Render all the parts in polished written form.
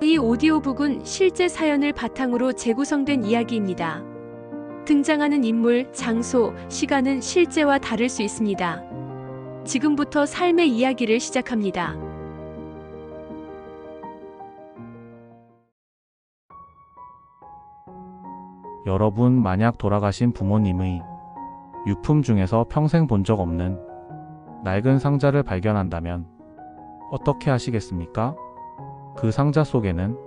이 오디오북은 실제 사연을 바탕으로 재구성된 이야기입니다. 등장하는 인물, 장소, 시간은 실제와 다를 수 있습니다. 지금부터 삶의 이야기를 시작합니다. 여러분, 만약 돌아가신 부모님의 유품 중에서 평생 본 적 없는 낡은 상자를 발견한다면 어떻게 하시겠습니까? 그 상자 속에는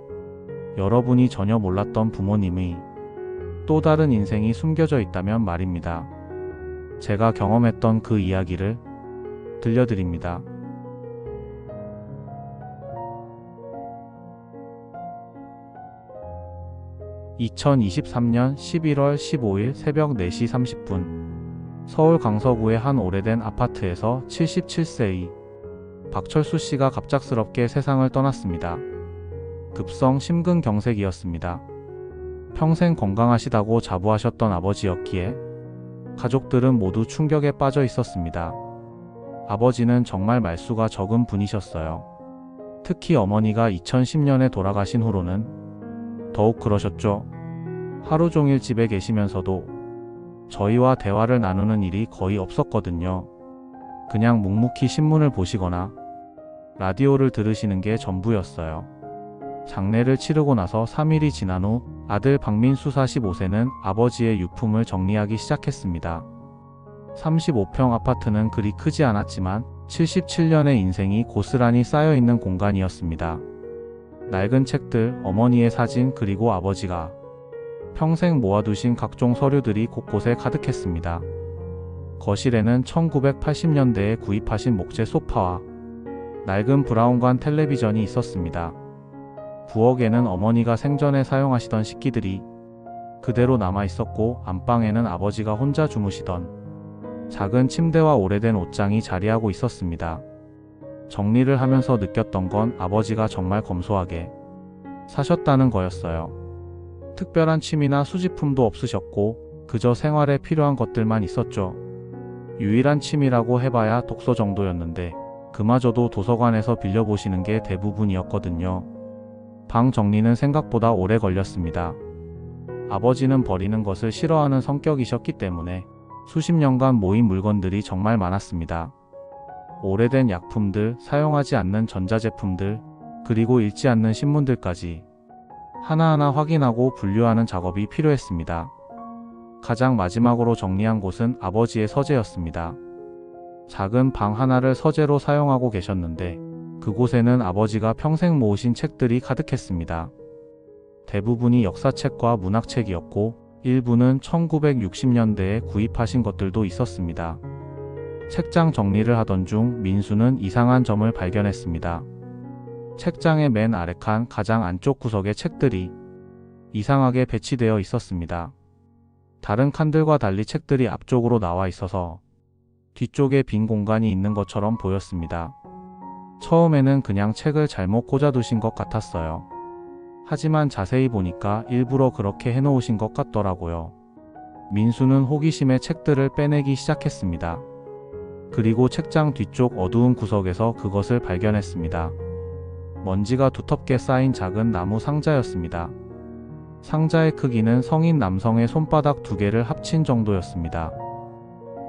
여러분이 전혀 몰랐던 부모님의 또 다른 인생이 숨겨져 있다면 말입니다. 제가 경험했던 그 이야기를 들려드립니다. (2023년 11월 15일) 새벽 4시 30분 서울 강서구의 한 오래된 아파트에서 77세의 박철수 씨가 갑작스럽게 세상을 떠났습니다. 급성 심근경색이었습니다. 평생 건강하시다고 자부하셨던 아버지였기에 가족들은 모두 충격에 빠져 있었습니다. 아버지는 정말 말수가 적은 분이셨어요. 특히 어머니가 2010년에 돌아가신 후로는 더욱 그러셨죠. 하루 종일 집에 계시면서도 저희와 대화를 나누는 일이 거의 없었거든요. 그냥 묵묵히 신문을 보시거나 라디오를 들으시는 게 전부였어요. 장례를 치르고 나서 3일이 지난 후 아들 박민수 45세는 아버지의 유품을 정리하기 시작했습니다. 35평 아파트는 그리 크지 않았지만 77년의 인생이 고스란히 쌓여있는 공간이었습니다. 낡은 책들, 어머니의 사진, 그리고 아버지가 평생 모아두신 각종 서류들이 곳곳에 가득했습니다. 거실에는 1980년대에 구입하신 목재 소파와 낡은 브라운관 텔레비전이 있었습니다. 부엌에는 어머니가 생전에 사용하시던 식기들이 그대로 남아 있었고, 안방에는 아버지가 혼자 주무시던 작은 침대와 오래된 옷장이 자리하고 있었습니다. 정리를 하면서 느꼈던 건 아버지가 정말 검소하게 사셨다는 거였어요. 특별한 취미나 수집품도 없으셨고 그저 생활에 필요한 것들만 있었죠. 유일한 취미라고 해봐야 독서 정도였는데 그마저도 도서관에서 빌려보시는 게 대부분이었거든요. 방 정리는 생각보다 오래 걸렸습니다. 아버지는 버리는 것을 싫어하는 성격이셨기 때문에 수십 년간 모인 물건들이 정말 많았습니다. 오래된 약품들, 사용하지 않는 전자제품들, 그리고 읽지 않는 신문들까지 하나하나 확인하고 분류하는 작업이 필요했습니다. 가장 마지막으로 정리한 곳은 아버지의 서재였습니다. 작은 방 하나를 서재로 사용하고 계셨는데 그곳에는 아버지가 평생 모으신 책들이 가득했습니다. 대부분이 역사책과 문학책이었고 일부는 1960년대에 구입하신 것들도 있었습니다. 책장 정리를 하던 중 민수는 이상한 점을 발견했습니다. 책장의 맨 아래 칸 가장 안쪽 구석에 책들이 이상하게 배치되어 있었습니다. 다른 칸들과 달리 책들이 앞쪽으로 나와 있어서 뒤쪽에 빈 공간이 있는 것처럼 보였습니다. 처음에는 그냥 책을 잘못 꽂아두신 것 같았어요. 하지만 자세히 보니까 일부러 그렇게 해놓으신 것 같더라고요. 민수는 호기심에 책들을 빼내기 시작했습니다. 그리고 책장 뒤쪽 어두운 구석에서 그것을 발견했습니다. 먼지가 두텁게 쌓인 작은 나무 상자였습니다. 상자의 크기는 성인 남성의 손바닥 2개를 합친 정도였습니다.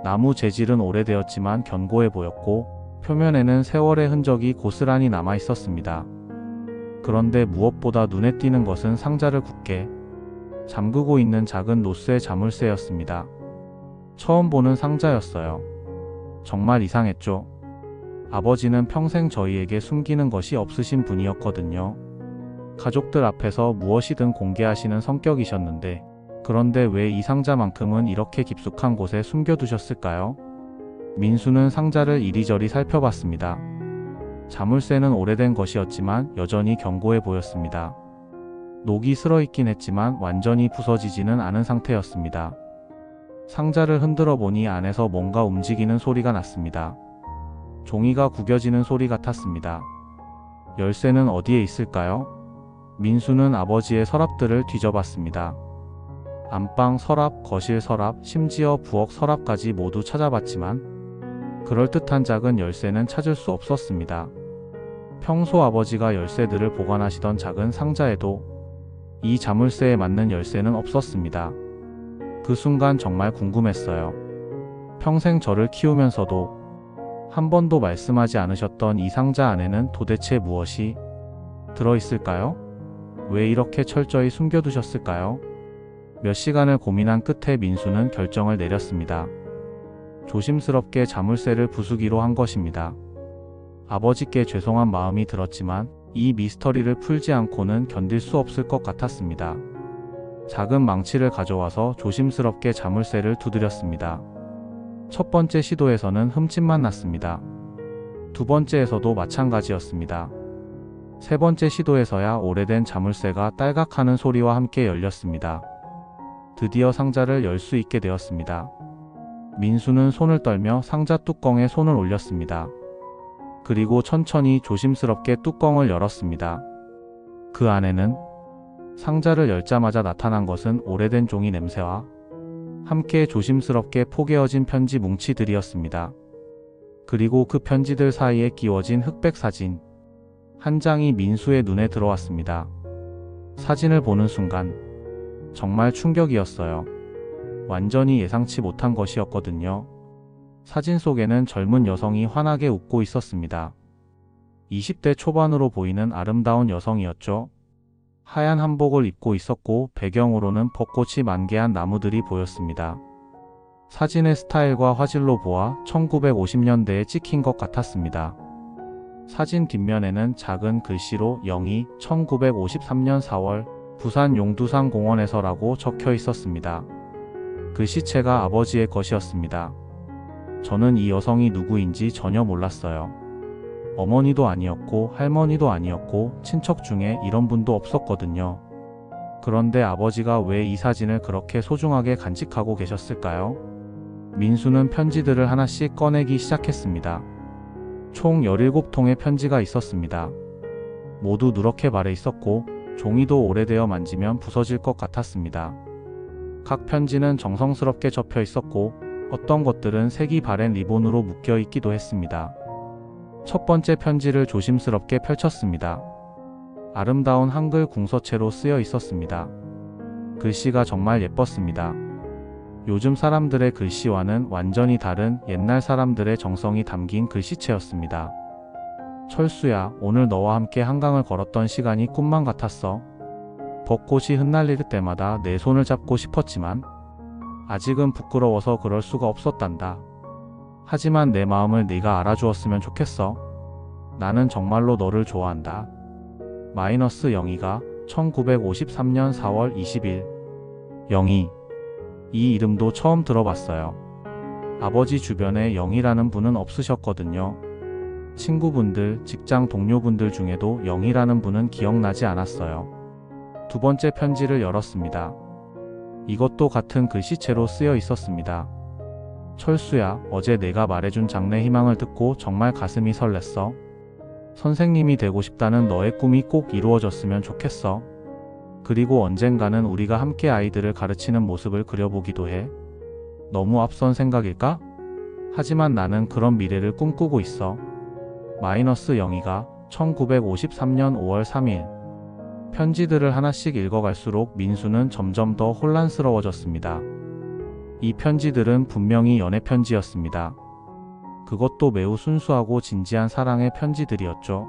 나무 재질은 오래되었지만 견고해 보였고 표면에는 세월의 흔적이 고스란히 남아 있었습니다. 그런데 무엇보다 눈에 띄는 것은 상자를 굳게 잠그고 있는 작은 노스의 자물쇠였습니다. 처음 보는 상자였어요. 정말 이상했죠. 아버지는 평생 저희에게 숨기는 것이 없으신 분이었거든요. 가족들 앞에서 무엇이든 공개하시는 성격이셨는데 그런데 왜 이 상자만큼은 이렇게 깊숙한 곳에 숨겨두셨을까요? 민수는 상자를 이리저리 살펴봤습니다. 자물쇠는 오래된 것이었지만 여전히 견고해 보였습니다. 녹이 슬어있긴 했지만 완전히 부서지지는 않은 상태였습니다. 상자를 흔들어 보니 안에서 뭔가 움직이는 소리가 났습니다. 종이가 구겨지는 소리 같았습니다. 열쇠는 어디에 있을까요? 민수는 아버지의 서랍들을 뒤져봤습니다. 안방 서랍, 거실 서랍, 심지어 부엌 서랍까지 모두 찾아봤지만 그럴듯한 작은 열쇠는 찾을 수 없었습니다. 평소 아버지가 열쇠들을 보관하시던 작은 상자에도 이 자물쇠에 맞는 열쇠는 없었습니다. 그 순간 정말 궁금했어요. 평생 저를 키우면서도 한 번도 말씀하지 않으셨던 이 상자 안에는 도대체 무엇이 들어있을까요? 왜 이렇게 철저히 숨겨두셨을까요? 몇 시간을 고민한 끝에 민수는 결정을 내렸습니다. 조심스럽게 자물쇠를 부수기로 한 것입니다. 아버지께 죄송한 마음이 들었지만 이 미스터리를 풀지 않고는 견딜 수 없을 것 같았습니다. 작은 망치를 가져와서 조심스럽게 자물쇠를 두드렸습니다. 첫 번째 시도에서는 흠집만 났습니다. 두 번째에서도 마찬가지였습니다. 세 번째 시도에서야 오래된 자물쇠가 딸깍하는 소리와 함께 열렸습니다. 드디어 상자를 열 수 있게 되었습니다. 민수는 손을 떨며 상자 뚜껑에 손을 올렸습니다. 그리고 천천히 조심스럽게 뚜껑을 열었습니다. 그 안에는 상자를 열자마자 나타난 것은 오래된 종이 냄새와 함께 조심스럽게 포개어진 편지 뭉치들이었습니다. 그리고 그 편지들 사이에 끼워진 흑백 사진 한 장이 민수의 눈에 들어왔습니다. 사진을 보는 순간 정말 충격이었어요. 완전히 예상치 못한 것이었거든요. 사진 속에는 젊은 여성이 환하게 웃고 있었습니다. 20대 초반으로 보이는 아름다운 여성이었죠. 하얀 한복을 입고 있었고 배경으로는 벚꽃이 만개한 나무들이 보였습니다. 사진의 스타일과 화질로 보아 1950년대에 찍힌 것 같았습니다. 사진 뒷면에는 작은 글씨로 영희 1953년 4월 부산 용두산 공원에서라고 적혀 있었습니다. 글씨체가 아버지의 것이었습니다. 저는 이 여성이 누구인지 전혀 몰랐어요. 어머니도 아니었고 할머니도 아니었고 친척 중에 이런 분도 없었거든요. 그런데 아버지가 왜 이 사진을 그렇게 소중하게 간직하고 계셨을까요? 민수는 편지들을 하나씩 꺼내기 시작했습니다. 총 17통의 편지가 있었습니다. 모두 누렇게 발해 있었고 종이도 오래되어 만지면 부서질 것 같았습니다. 각 편지는 정성스럽게 접혀 있었고 어떤 것들은 색이 바랜 리본으로 묶여 있기도 했습니다. 첫 번째 편지를 조심스럽게 펼쳤습니다. 아름다운 한글 궁서체로 쓰여 있었습니다. 글씨가 정말 예뻤습니다. 요즘 사람들의 글씨와는 완전히 다른 옛날 사람들의 정성이 담긴 글씨체였습니다. 철수야, 오늘 너와 함께 한강을 걸었던 시간이 꿈만 같았어. 벚꽃이 흩날릴 때마다 내 손을 잡고 싶었지만 아직은 부끄러워서 그럴 수가 없었단다. 하지만 내 마음을 네가 알아주었으면 좋겠어. 나는 정말로 너를 좋아한다. 마이너스 영희가 1953년 4월 20일. 영희. 이 이름도 처음 들어봤어요. 아버지 주변에 영희라는 분은 없으셨거든요. 친구분들, 직장 동료분들 중에도 영희라는 분은 기억나지 않았어요. 두 번째 편지를 열었습니다. 이것도 같은 글씨체로 쓰여 있었습니다. 철수야, 어제 내가 말해준 장래 희망을 듣고 정말 가슴이 설렜어. 선생님이 되고 싶다는 너의 꿈이 꼭 이루어졌으면 좋겠어. 그리고 언젠가는 우리가 함께 아이들을 가르치는 모습을 그려보기도 해. 너무 앞선 생각일까? 하지만 나는 그런 미래를 꿈꾸고 있어. 마이너스 영희가 1953년 5월 3일. 편지들을 하나씩 읽어갈수록 민수는 점점 더 혼란스러워졌습니다. 이 편지들은 분명히 연애 편지였습니다. 그것도 매우 순수하고 진지한 사랑의 편지들이었죠.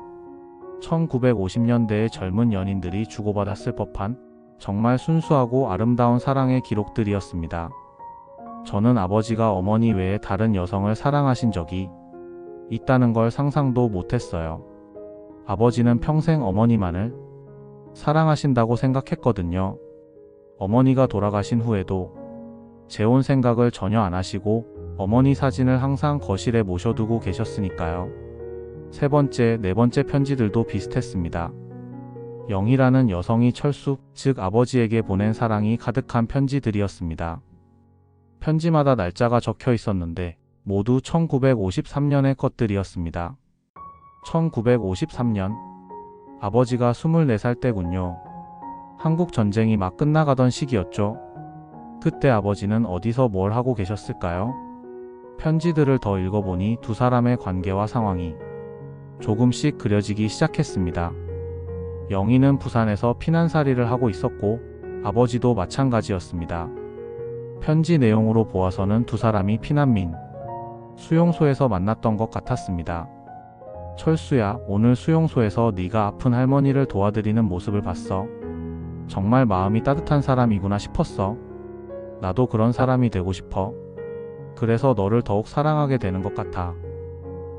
1950년대의 젊은 연인들이 주고받았을 법한 정말 순수하고 아름다운 사랑의 기록들이었습니다. 저는 아버지가 어머니 외에 다른 여성을 사랑하신 적이 있다는 걸 상상도 못했어요. 아버지는 평생 어머니만을 사랑하신다고 생각했거든요. 어머니가 돌아가신 후에도 재혼 생각을 전혀 안 하시고 어머니 사진을 항상 거실에 모셔두고 계셨으니까요. 세 번째, 네 번째 편지들도 비슷했습니다. 영희라는 여성이 철수, 즉 아버지에게 보낸 사랑이 가득한 편지들이었습니다. 편지마다 날짜가 적혀 있었는데 모두 1953년의 것들이었습니다. 1953년, 아버지가 24살 때군요. 한국 전쟁이 막 끝나가던 시기였죠. 그때 아버지는 어디서 뭘 하고 계셨을까요? 편지들을 더 읽어보니 두 사람의 관계와 상황이 조금씩 그려지기 시작했습니다. 영희는 부산에서 피난살이를 하고 있었고 아버지도 마찬가지였습니다. 편지 내용으로 보아서는 두 사람이 피난민 수용소에서 만났던 것 같았습니다. 철수야, 오늘 수용소에서 네가 아픈 할머니를 도와드리는 모습을 봤어. 정말 마음이 따뜻한 사람이구나 싶었어. 나도 그런 사람이 되고 싶어. 그래서 너를 더욱 사랑하게 되는 것 같아.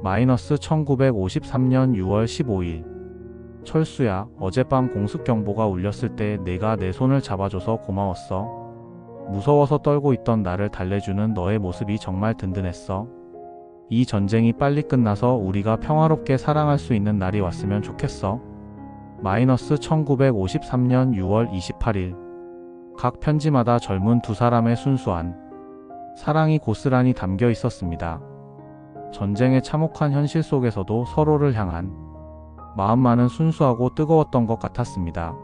-1953년 6월 15일. 철수야, 어젯밤 공습경보가 울렸을 때 내가 내 손을 잡아줘서 고마웠어. 무서워서 떨고 있던 나를 달래주는 너의 모습이 정말 든든했어. 이 전쟁이 빨리 끝나서 우리가 평화롭게 사랑할 수 있는 날이 왔으면 좋겠어. -1953년 6월 28일. 각 편지마다 젊은 두 사람의 순수한 사랑이 고스란히 담겨 있었습니다. 전쟁의 참혹한 현실 속에서도 서로를 향한 마음만은 순수하고 뜨거웠던 것 같았습니다.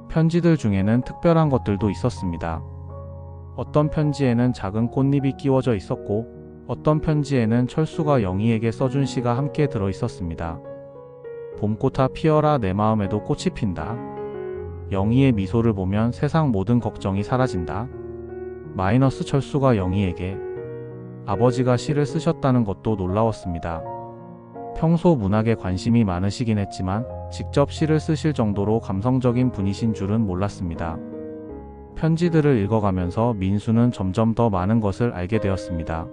편지들 중에는 특별한 것들도 있었습니다. 어떤 편지에는 작은 꽃잎이 끼워져 있었고 어떤 편지에는 철수가 영희에게 써준 시가 함께 들어 있었습니다. 봄꽃아 피어라 내 마음에도 꽃이 핀다. 영희의 미소를 보면 세상 모든 걱정이 사라진다. 철수가 영희에게 아버지가 시를 쓰셨다는 것도 놀라웠습니다. 평소 문학에 관심이 많으시긴 했지만 직접 시를 쓰실 정도로 감성적인 분이신 줄은 몰랐습니다. 편지들을 읽어가면서 민수는 점점 더 많은 것을 알게 되었습니다.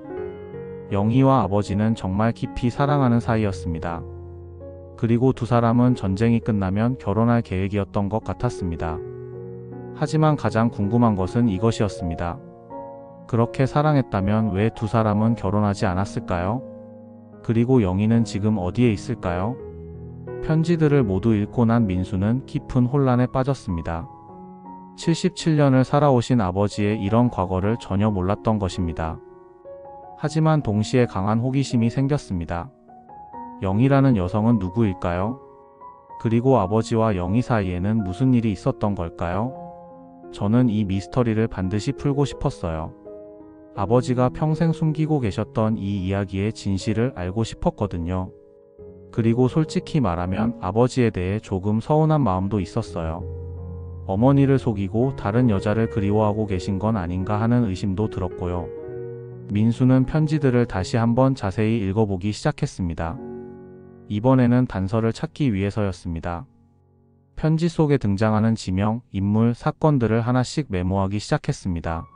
영희와 아버지는 정말 깊이 사랑하는 사이였습니다. 그리고 두 사람은 전쟁이 끝나면 결혼할 계획이었던 것 같았습니다. 하지만 가장 궁금한 것은 이것이었습니다. 그렇게 사랑했다면 왜 두 사람은 결혼하지 않았을까요? 그리고 영희는 지금 어디에 있을까요? 편지들을 모두 읽고 난 민수는 깊은 혼란에 빠졌습니다. 77년을 살아오신 아버지의 이런 과거를 전혀 몰랐던 것입니다. 하지만 동시에 강한 호기심이 생겼습니다. 영희라는 여성은 누구일까요? 그리고 아버지와 영희 사이에는 무슨 일이 있었던 걸까요? 저는 이 미스터리를 반드시 풀고 싶었어요. 아버지가 평생 숨기고 계셨던 이 이야기의 진실을 알고 싶었거든요. 그리고 솔직히 말하면 아버지에 대해 조금 서운한 마음도 있었어요. 어머니를 속이고 다른 여자를 그리워하고 계신 건 아닌가 하는 의심도 들었고요. 민수는 편지들을 다시 한번 자세히 읽어보기 시작했습니다. 이번에는 단서를 찾기 위해서였습니다. 편지 속에 등장하는 지명, 인물, 사건들을 하나씩 메모하기 시작했습니다.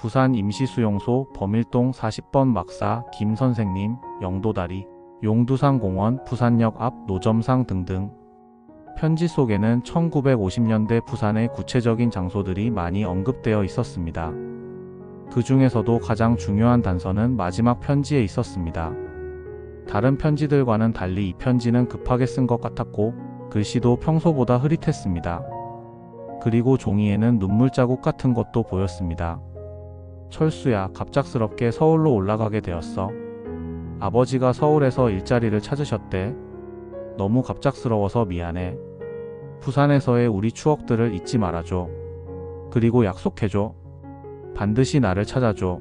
부산 임시수용소, 범일동 40번 막사, 김선생님, 영도다리, 용두산공원, 부산역 앞 노점상 등등. 편지 속에는 1950년대 부산의 구체적인 장소들이 많이 언급되어 있었습니다. 그 중에서도 가장 중요한 단서는 마지막 편지에 있었습니다. 다른 편지들과는 달리 이 편지는 급하게 쓴 것 같았고 글씨도 평소보다 흐릿했습니다. 그리고 종이에는 눈물 자국 같은 것도 보였습니다. 철수야, 갑작스럽게 서울로 올라가게 되었어. 아버지가 서울에서 일자리를 찾으셨대. 너무 갑작스러워서 미안해. 부산에서의 우리 추억들을 잊지 말아줘. 그리고 약속해줘. 반드시 나를 찾아줘.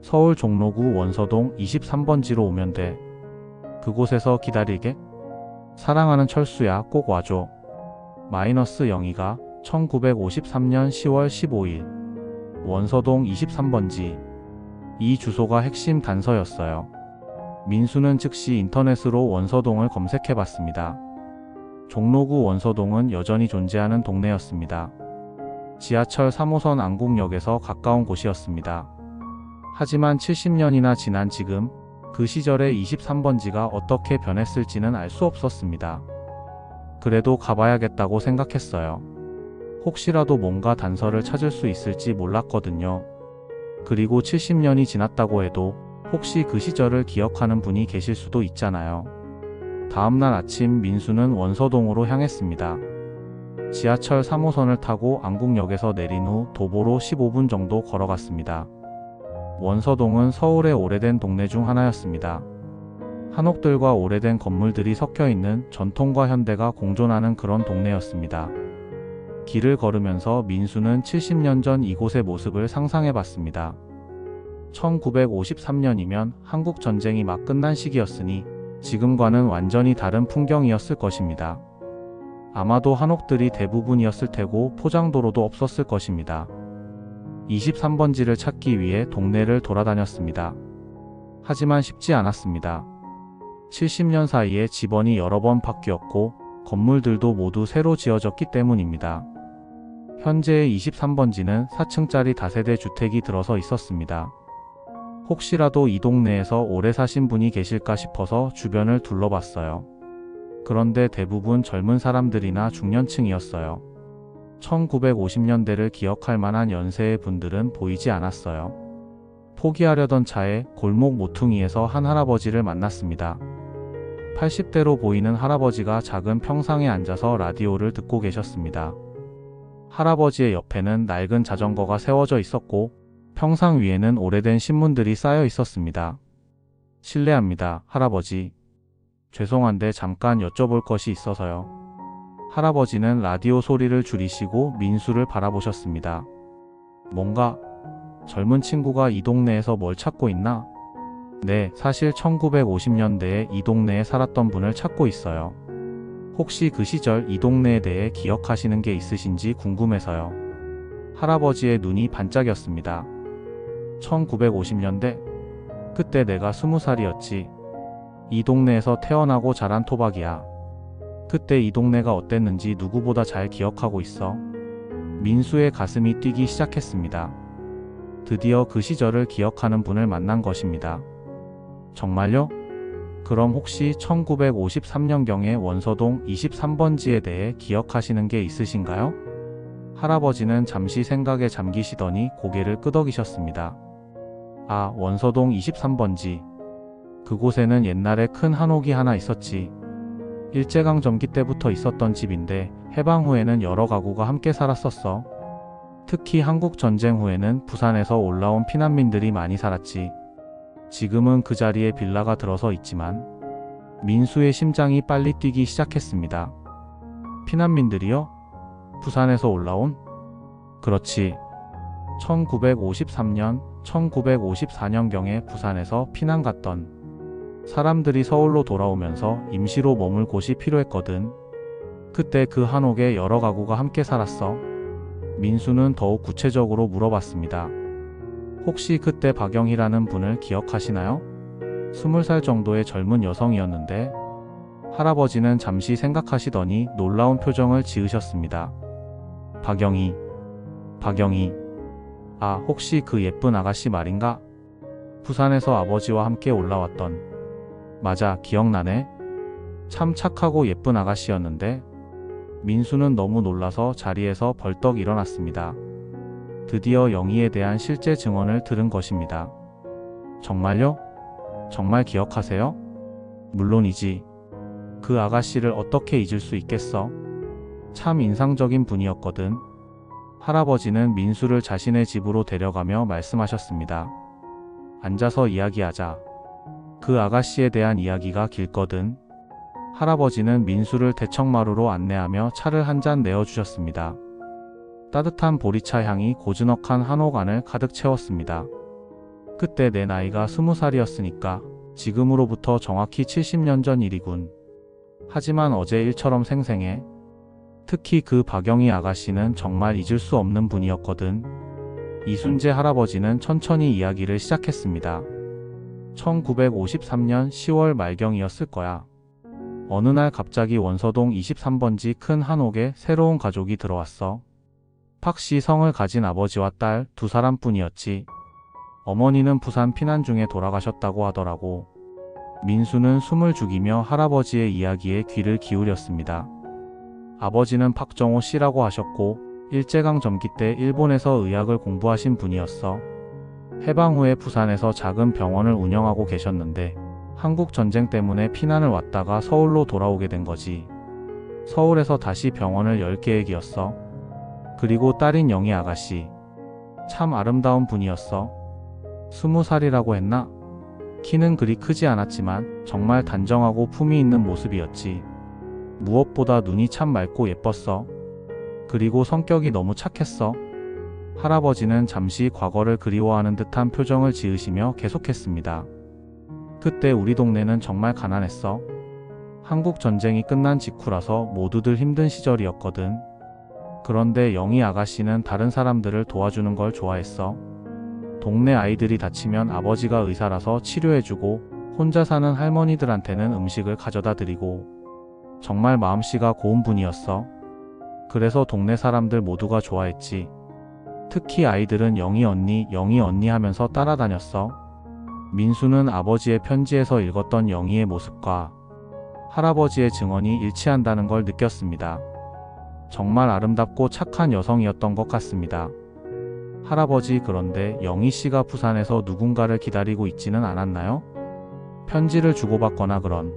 서울 종로구 원서동 23번지로 오면 돼. 그곳에서 기다리게. 사랑하는 철수야, 꼭 와줘. 영희가 1953년 10월 15일 원서동 23번지. 이 주소가 핵심 단서였어요. 민수는 즉시 인터넷으로 원서동을 검색해봤습니다. 종로구 원서동은 여전히 존재하는 동네였습니다. 지하철 3호선 안국역에서 가까운 곳이었습니다. 하지만 70년이나 지난 지금 그 시절의 23번지가 어떻게 변했을지는 알 수 없었습니다. 그래도 가봐야겠다고 생각했어요. 혹시라도 뭔가 단서를 찾을 수 있을지 몰랐거든요. 그리고 70년이 지났다고 해도 혹시 그 시절을 기억하는 분이 계실 수도 있잖아요. 다음날 아침 민수는 원서동으로 향했습니다. 지하철 3호선을 타고 안국역에서 내린 후 도보로 15분 정도 걸어갔습니다. 원서동은 서울의 오래된 동네 중 하나였습니다. 한옥들과 오래된 건물들이 섞여 있는 전통과 현대가 공존하는 그런 동네였습니다. 길을 걸으면서 민수는 70년 전 이곳의 모습을 상상해봤습니다. 1953년이면 한국 전쟁이 막 끝난 시기였으니 지금과는 완전히 다른 풍경이었을 것입니다. 아마도 한옥들이 대부분이었을 테고 포장도로도 없었을 것입니다. 23번지를 찾기 위해 동네를 돌아다녔습니다. 하지만 쉽지 않았습니다. 70년 사이에 집원이 여러 번 바뀌었고 건물들도 모두 새로 지어졌기 때문입니다. 현재의 23번지는 4층짜리 다세대 주택이 들어서 있었습니다. 혹시라도 이 동네에서 오래 사신 분이 계실까 싶어서 주변을 둘러봤어요. 그런데 대부분 젊은 사람들이나 중년층이었어요. 1950년대를 기억할 만한 연세의 분들은 보이지 않았어요. 포기하려던 차에 골목 모퉁이에서 한 할아버지를 만났습니다. 80대로 보이는 할아버지가 작은 평상에 앉아서 라디오를 듣고 계셨습니다. 할아버지의 옆에는 낡은 자전거가 세워져 있었고 평상 위에는 오래된 신문들이 쌓여 있었습니다. 실례합니다, 할아버지. 죄송한데 잠깐 여쭤볼 것이 있어서요. 할아버지는 라디오 소리를 줄이시고 민수를 바라보셨습니다. 뭔가 젊은 친구가 이 동네에서 뭘 찾고 있나? 네, 사실 1950년대에 이 동네에 살았던 분을 찾고 있어요. 혹시 그 시절 이 동네에 대해 기억하시는 게 있으신지 궁금해서요. 할아버지의 눈이 반짝였습니다. 1950년대? 그때 내가 20살이었지. 이 동네에서 태어나고 자란 토박이야. 그때 이 동네가 어땠는지 누구보다 잘 기억하고 있어. 민수의 가슴이 뛰기 시작했습니다. 드디어 그 시절을 기억하는 분을 만난 것입니다. 정말요? 그럼 혹시 1953년경의 원서동 23번지에 대해 기억하시는 게 있으신가요? 할아버지는 잠시 생각에 잠기시더니 고개를 끄덕이셨습니다. 아, 원서동 23번지. 그곳에는 옛날에 큰 한옥이 하나 있었지. 일제강점기 때부터 있었던 집인데 해방 후에는 여러 가구가 함께 살았었어. 특히 한국전쟁 후에는 부산에서 올라온 피난민들이 많이 살았지. 지금은 그 자리에 빌라가 들어서 있지만 민수의 심장이 빨리 뛰기 시작했습니다. 피난민들이요? 부산에서 올라온? 그렇지. 1953년, 1954년경에 부산에서 피난 갔던 사람들이 서울로 돌아오면서 임시로 머물 곳이 필요했거든. 그때 그 한옥에 여러 가구가 함께 살았어. 민수는 더욱 구체적으로 물어봤습니다. 혹시 그때 박영희라는 분을 기억하시나요? 20살 정도의 젊은 여성이었는데 할아버지는 잠시 생각하시더니 놀라운 표정을 지으셨습니다. 박영희. 아, 혹시 그 예쁜 아가씨 말인가? 부산에서 아버지와 함께 올라왔던. 맞아, 기억나네. 참 착하고 예쁜 아가씨였는데. 민수는 너무 놀라서 자리에서 벌떡 일어났습니다. 드디어 영희에 대한 실제 증언을 들은 것입니다. 정말요? 정말 기억하세요? 물론이지. 그 아가씨를 어떻게 잊을 수 있겠어? 참 인상적인 분이었거든. 할아버지는 민수를 자신의 집으로 데려가며 말씀하셨습니다. 앉아서 이야기하자. 그 아가씨에 대한 이야기가 길거든. 할아버지는 민수를 대청마루로 안내하며 차를 한 잔 내어주셨습니다. 따뜻한 보리차 향이 고즈넉한 한옥 안을 가득 채웠습니다. 그때 내 나이가 20살이었으니까 지금으로부터 정확히 70년 전 일이군. 하지만 어제 일처럼 생생해. 특히 그 박영희 아가씨는 정말 잊을 수 없는 분이었거든. 이순재 할아버지는 천천히 이야기를 시작했습니다. 1953년 10월 말경이었을 거야. 어느 날 갑자기 원서동 23번지 큰 한옥에 새로운 가족이 들어왔어. 박씨 성을 가진 아버지와 딸 두 사람뿐이었지. 어머니는 부산 피난 중에 돌아가셨다고 하더라고. 민수는 숨을 죽이며 할아버지의 이야기에 귀를 기울였습니다. 아버지는 박정호 씨라고 하셨고 일제강점기 때 일본에서 의학을 공부하신 분이었어. 해방 후에 부산에서 작은 병원을 운영하고 계셨는데 한국전쟁 때문에 피난을 왔다가 서울로 돌아오게 된 거지. 서울에서 다시 병원을 열 계획이었어. 그리고 딸인 영희 아가씨. 참 아름다운 분이었어. 20살이라고 했나? 키는 그리 크지 않았지만 정말 단정하고 품위 있는 모습이었지. 무엇보다 눈이 참 맑고 예뻤어. 그리고 성격이 너무 착했어. 할아버지는 잠시 과거를 그리워하는 듯한 표정을 지으시며 계속했습니다. 그때 우리 동네는 정말 가난했어. 한국 전쟁이 끝난 직후라서 모두들 힘든 시절이었거든. 그런데 영희 아가씨는 다른 사람들을 도와주는 걸 좋아했어. 동네 아이들이 다치면 아버지가 의사라서 치료해주고 혼자 사는 할머니들한테는 음식을 가져다 드리고 정말 마음씨가 고운 분이었어. 그래서 동네 사람들 모두가 좋아했지. 특히 아이들은 영희 언니 하면서 따라다녔어. 민수는 아버지의 편지에서 읽었던 영희의 모습과 할아버지의 증언이 일치한다는 걸 느꼈습니다. 정말 아름답고 착한 여성이었던 것 같습니다. 할아버지, 그런데 영희 씨가 부산에서 누군가를 기다리고 있지는 않았나요? 편지를 주고받거나 그런.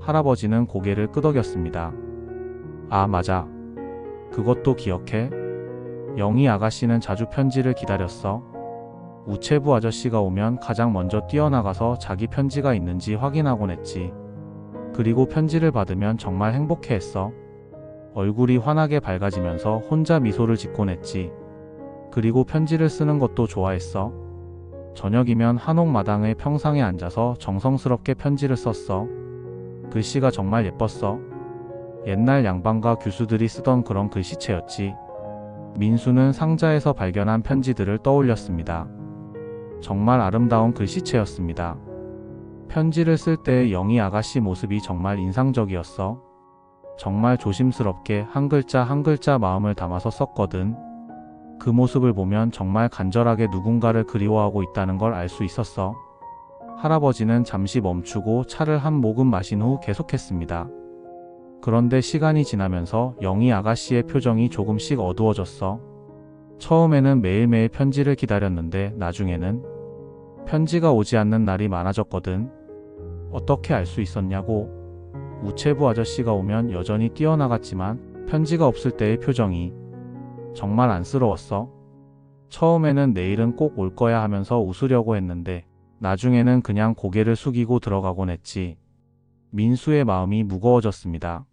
할아버지는 고개를 끄덕였습니다. 아, 맞아. 그것도 기억해? 영희 아가씨는 자주 편지를 기다렸어. 우체부 아저씨가 오면 가장 먼저 뛰어나가서 자기 편지가 있는지 확인하곤 했지. 그리고 편지를 받으면 정말 행복해했어. 얼굴이 환하게 밝아지면서 혼자 미소를 짓곤 했지. 그리고 편지를 쓰는 것도 좋아했어. 저녁이면 한옥마당의 평상에 앉아서 정성스럽게 편지를 썼어. 글씨가 정말 예뻤어. 옛날 양반과 교수들이 쓰던 그런 글씨체였지. 민수는 상자에서 발견한 편지들을 떠올렸습니다. 정말 아름다운 글씨체였습니다. 편지를 쓸 때의 영희 아가씨 모습이 정말 인상적이었어. 정말 조심스럽게 한 글자 한 글자 마음을 담아서 썼거든. 그 모습을 보면 정말 간절하게 누군가를 그리워하고 있다는 걸 알 수 있었어. 할아버지는 잠시 멈추고 차를 한 모금 마신 후 계속했습니다. 그런데 시간이 지나면서 영희 아가씨의 표정이 조금씩 어두워졌어. 처음에는 매일매일 편지를 기다렸는데 나중에는 편지가 오지 않는 날이 많아졌거든. 어떻게 알 수 있었냐고. 우체부 아저씨가 오면 여전히 뛰어나갔지만 편지가 없을 때의 표정이 정말 안쓰러웠어. 처음에는 내일은 꼭 올 거야 하면서 웃으려고 했는데 나중에는 그냥 고개를 숙이고 들어가곤 했지. 민수의 마음이 무거워졌습니다.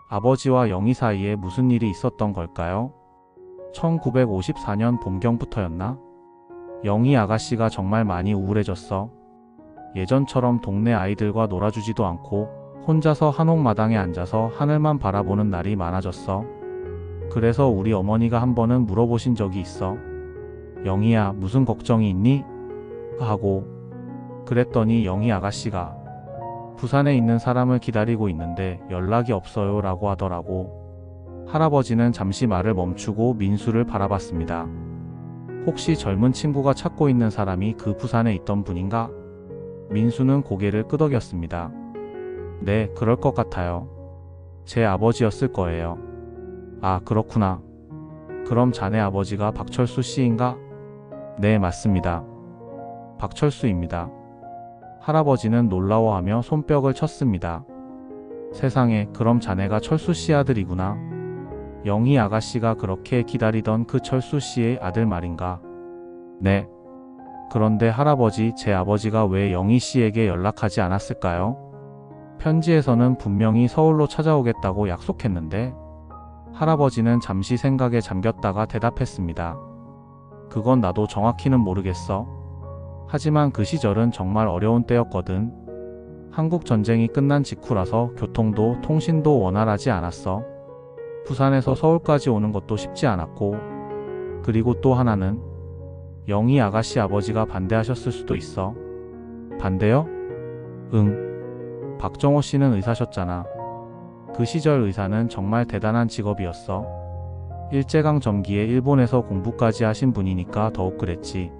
아버지와 영희 사이에 무슨 일이 있었던 걸까요? 1954년 봄경부터였나? 영희 아가씨가 정말 많이 우울해졌어. 예전처럼 동네 아이들과 놀아주지도 않고 혼자서 한옥마당에 앉아서 하늘만 바라보는 날이 많아졌어. 그래서 우리 어머니가 한 번은 물어보신 적이 있어. 영희야, 무슨 걱정이 있니? 하고. 그랬더니 영희 아가씨가 부산에 있는 사람을 기다리고 있는데 연락이 없어요 라고 하더라고. 할아버지는 잠시 말을 멈추고 민수를 바라봤습니다. 혹시 젊은 친구가 찾고 있는 사람이 그 부산에 있던 분인가? 민수는 고개를 끄덕였습니다. 네, 그럴 것 같아요. 제 아버지였을 거예요. 아, 그렇구나. 그럼 자네 아버지가 박철수 씨인가? 네, 맞습니다. 박철수입니다. 할아버지는 놀라워하며 손뼉을 쳤습니다. 세상에, 그럼 자네가 철수 씨 아들이구나. 영희 아가씨가 그렇게 기다리던 그 철수 씨의 아들 말인가? 네. 그런데 할아버지, 제 아버지가 왜 영희 씨에게 연락하지 않았을까요? 편지에서는 분명히 서울로 찾아오겠다고 약속했는데. 할아버지는 잠시 생각에 잠겼다가 대답했습니다. 그건 나도 정확히는 모르겠어. 하지만 그 시절은 정말 어려운 때였거든. 한국 전쟁이 끝난 직후라서 교통도 통신도 원활하지 않았어. 부산에서 서울까지 오는 것도 쉽지 않았고. 그리고 또 하나는 영희 아가씨 아버지가 반대하셨을 수도 있어. 반대요? 응. 박정호 씨는 의사셨잖아. 그 시절 의사는 정말 대단한 직업이었어. 일제강 점기에 일본에서 공부까지 하신 분이니까 더욱 그랬지.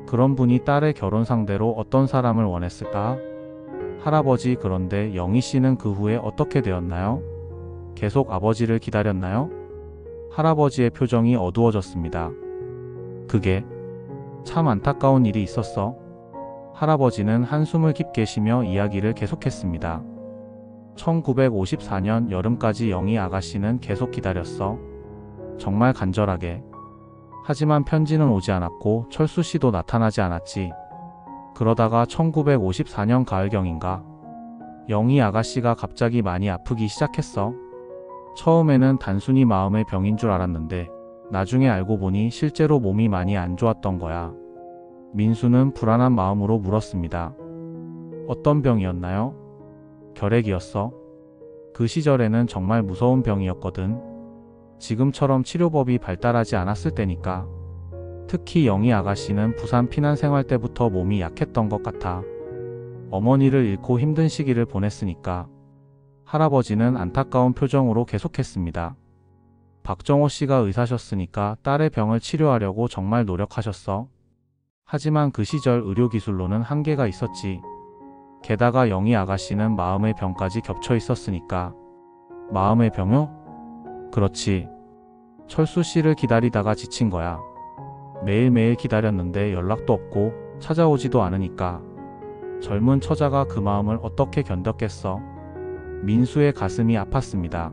그런 분이 딸의 결혼 상대로 어떤 사람을 원했을까? 할아버지, 그런데 영희 씨는 그 후에 어떻게 되었나요? 계속 아버지를 기다렸나요? 할아버지의 표정이 어두워졌습니다. 그게 참 안타까운 일이 있었어. 할아버지는 한숨을 깊게 쉬며 이야기를 계속했습니다. 1954년 여름까지 영희 아가씨는 계속 기다렸어. 정말 간절하게. 하지만 편지는 오지 않았고 철수 씨도 나타나지 않았지. 그러다가 1954년 가을경인가 영희 아가씨가 갑자기 많이 아프기 시작했어. 처음에는 단순히 마음의 병인 줄 알았는데 나중에 알고 보니 실제로 몸이 많이 안 좋았던 거야. 민수는 불안한 마음으로 물었습니다. 어떤 병이었나요? 결핵이었어. 그 시절에는 정말 무서운 병이었거든. 지금처럼 치료법이 발달하지 않았을 때니까. 특히 영희 아가씨는 부산 피난 생활 때부터 몸이 약했던 것 같아. 어머니를 잃고 힘든 시기를 보냈으니까. 할아버지는 안타까운 표정으로 계속했습니다. 박정호 씨가 의사셨으니까 딸의 병을 치료하려고 정말 노력하셨어. 하지만 그 시절 의료기술로는 한계가 있었지. 게다가 영희 아가씨는 마음의 병까지 겹쳐 있었으니까. 마음의 병요? 그렇지. 철수 씨를 기다리다가 지친 거야. 매일매일 기다렸는데 연락도 없고 찾아오지도 않으니까. 젊은 처자가 그 마음을 어떻게 견뎠겠어? 민수의 가슴이 아팠습니다.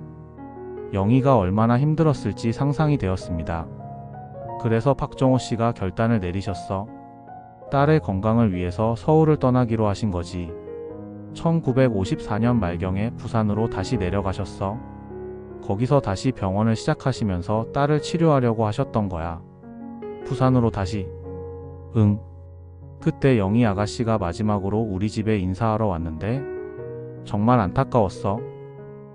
영희가 얼마나 힘들었을지 상상이 되었습니다. 그래서 박정호 씨가 결단을 내리셨어. 딸의 건강을 위해서 서울을 떠나기로 하신 거지. 1954년 말경에 부산으로 다시 내려가셨어. 거기서 다시 병원을 시작하시면서 딸을 치료하려고 하셨던 거야. 부산으로 다시. 응. 그때 영희 아가씨가 마지막으로 우리 집에 인사하러 왔는데 정말 안타까웠어.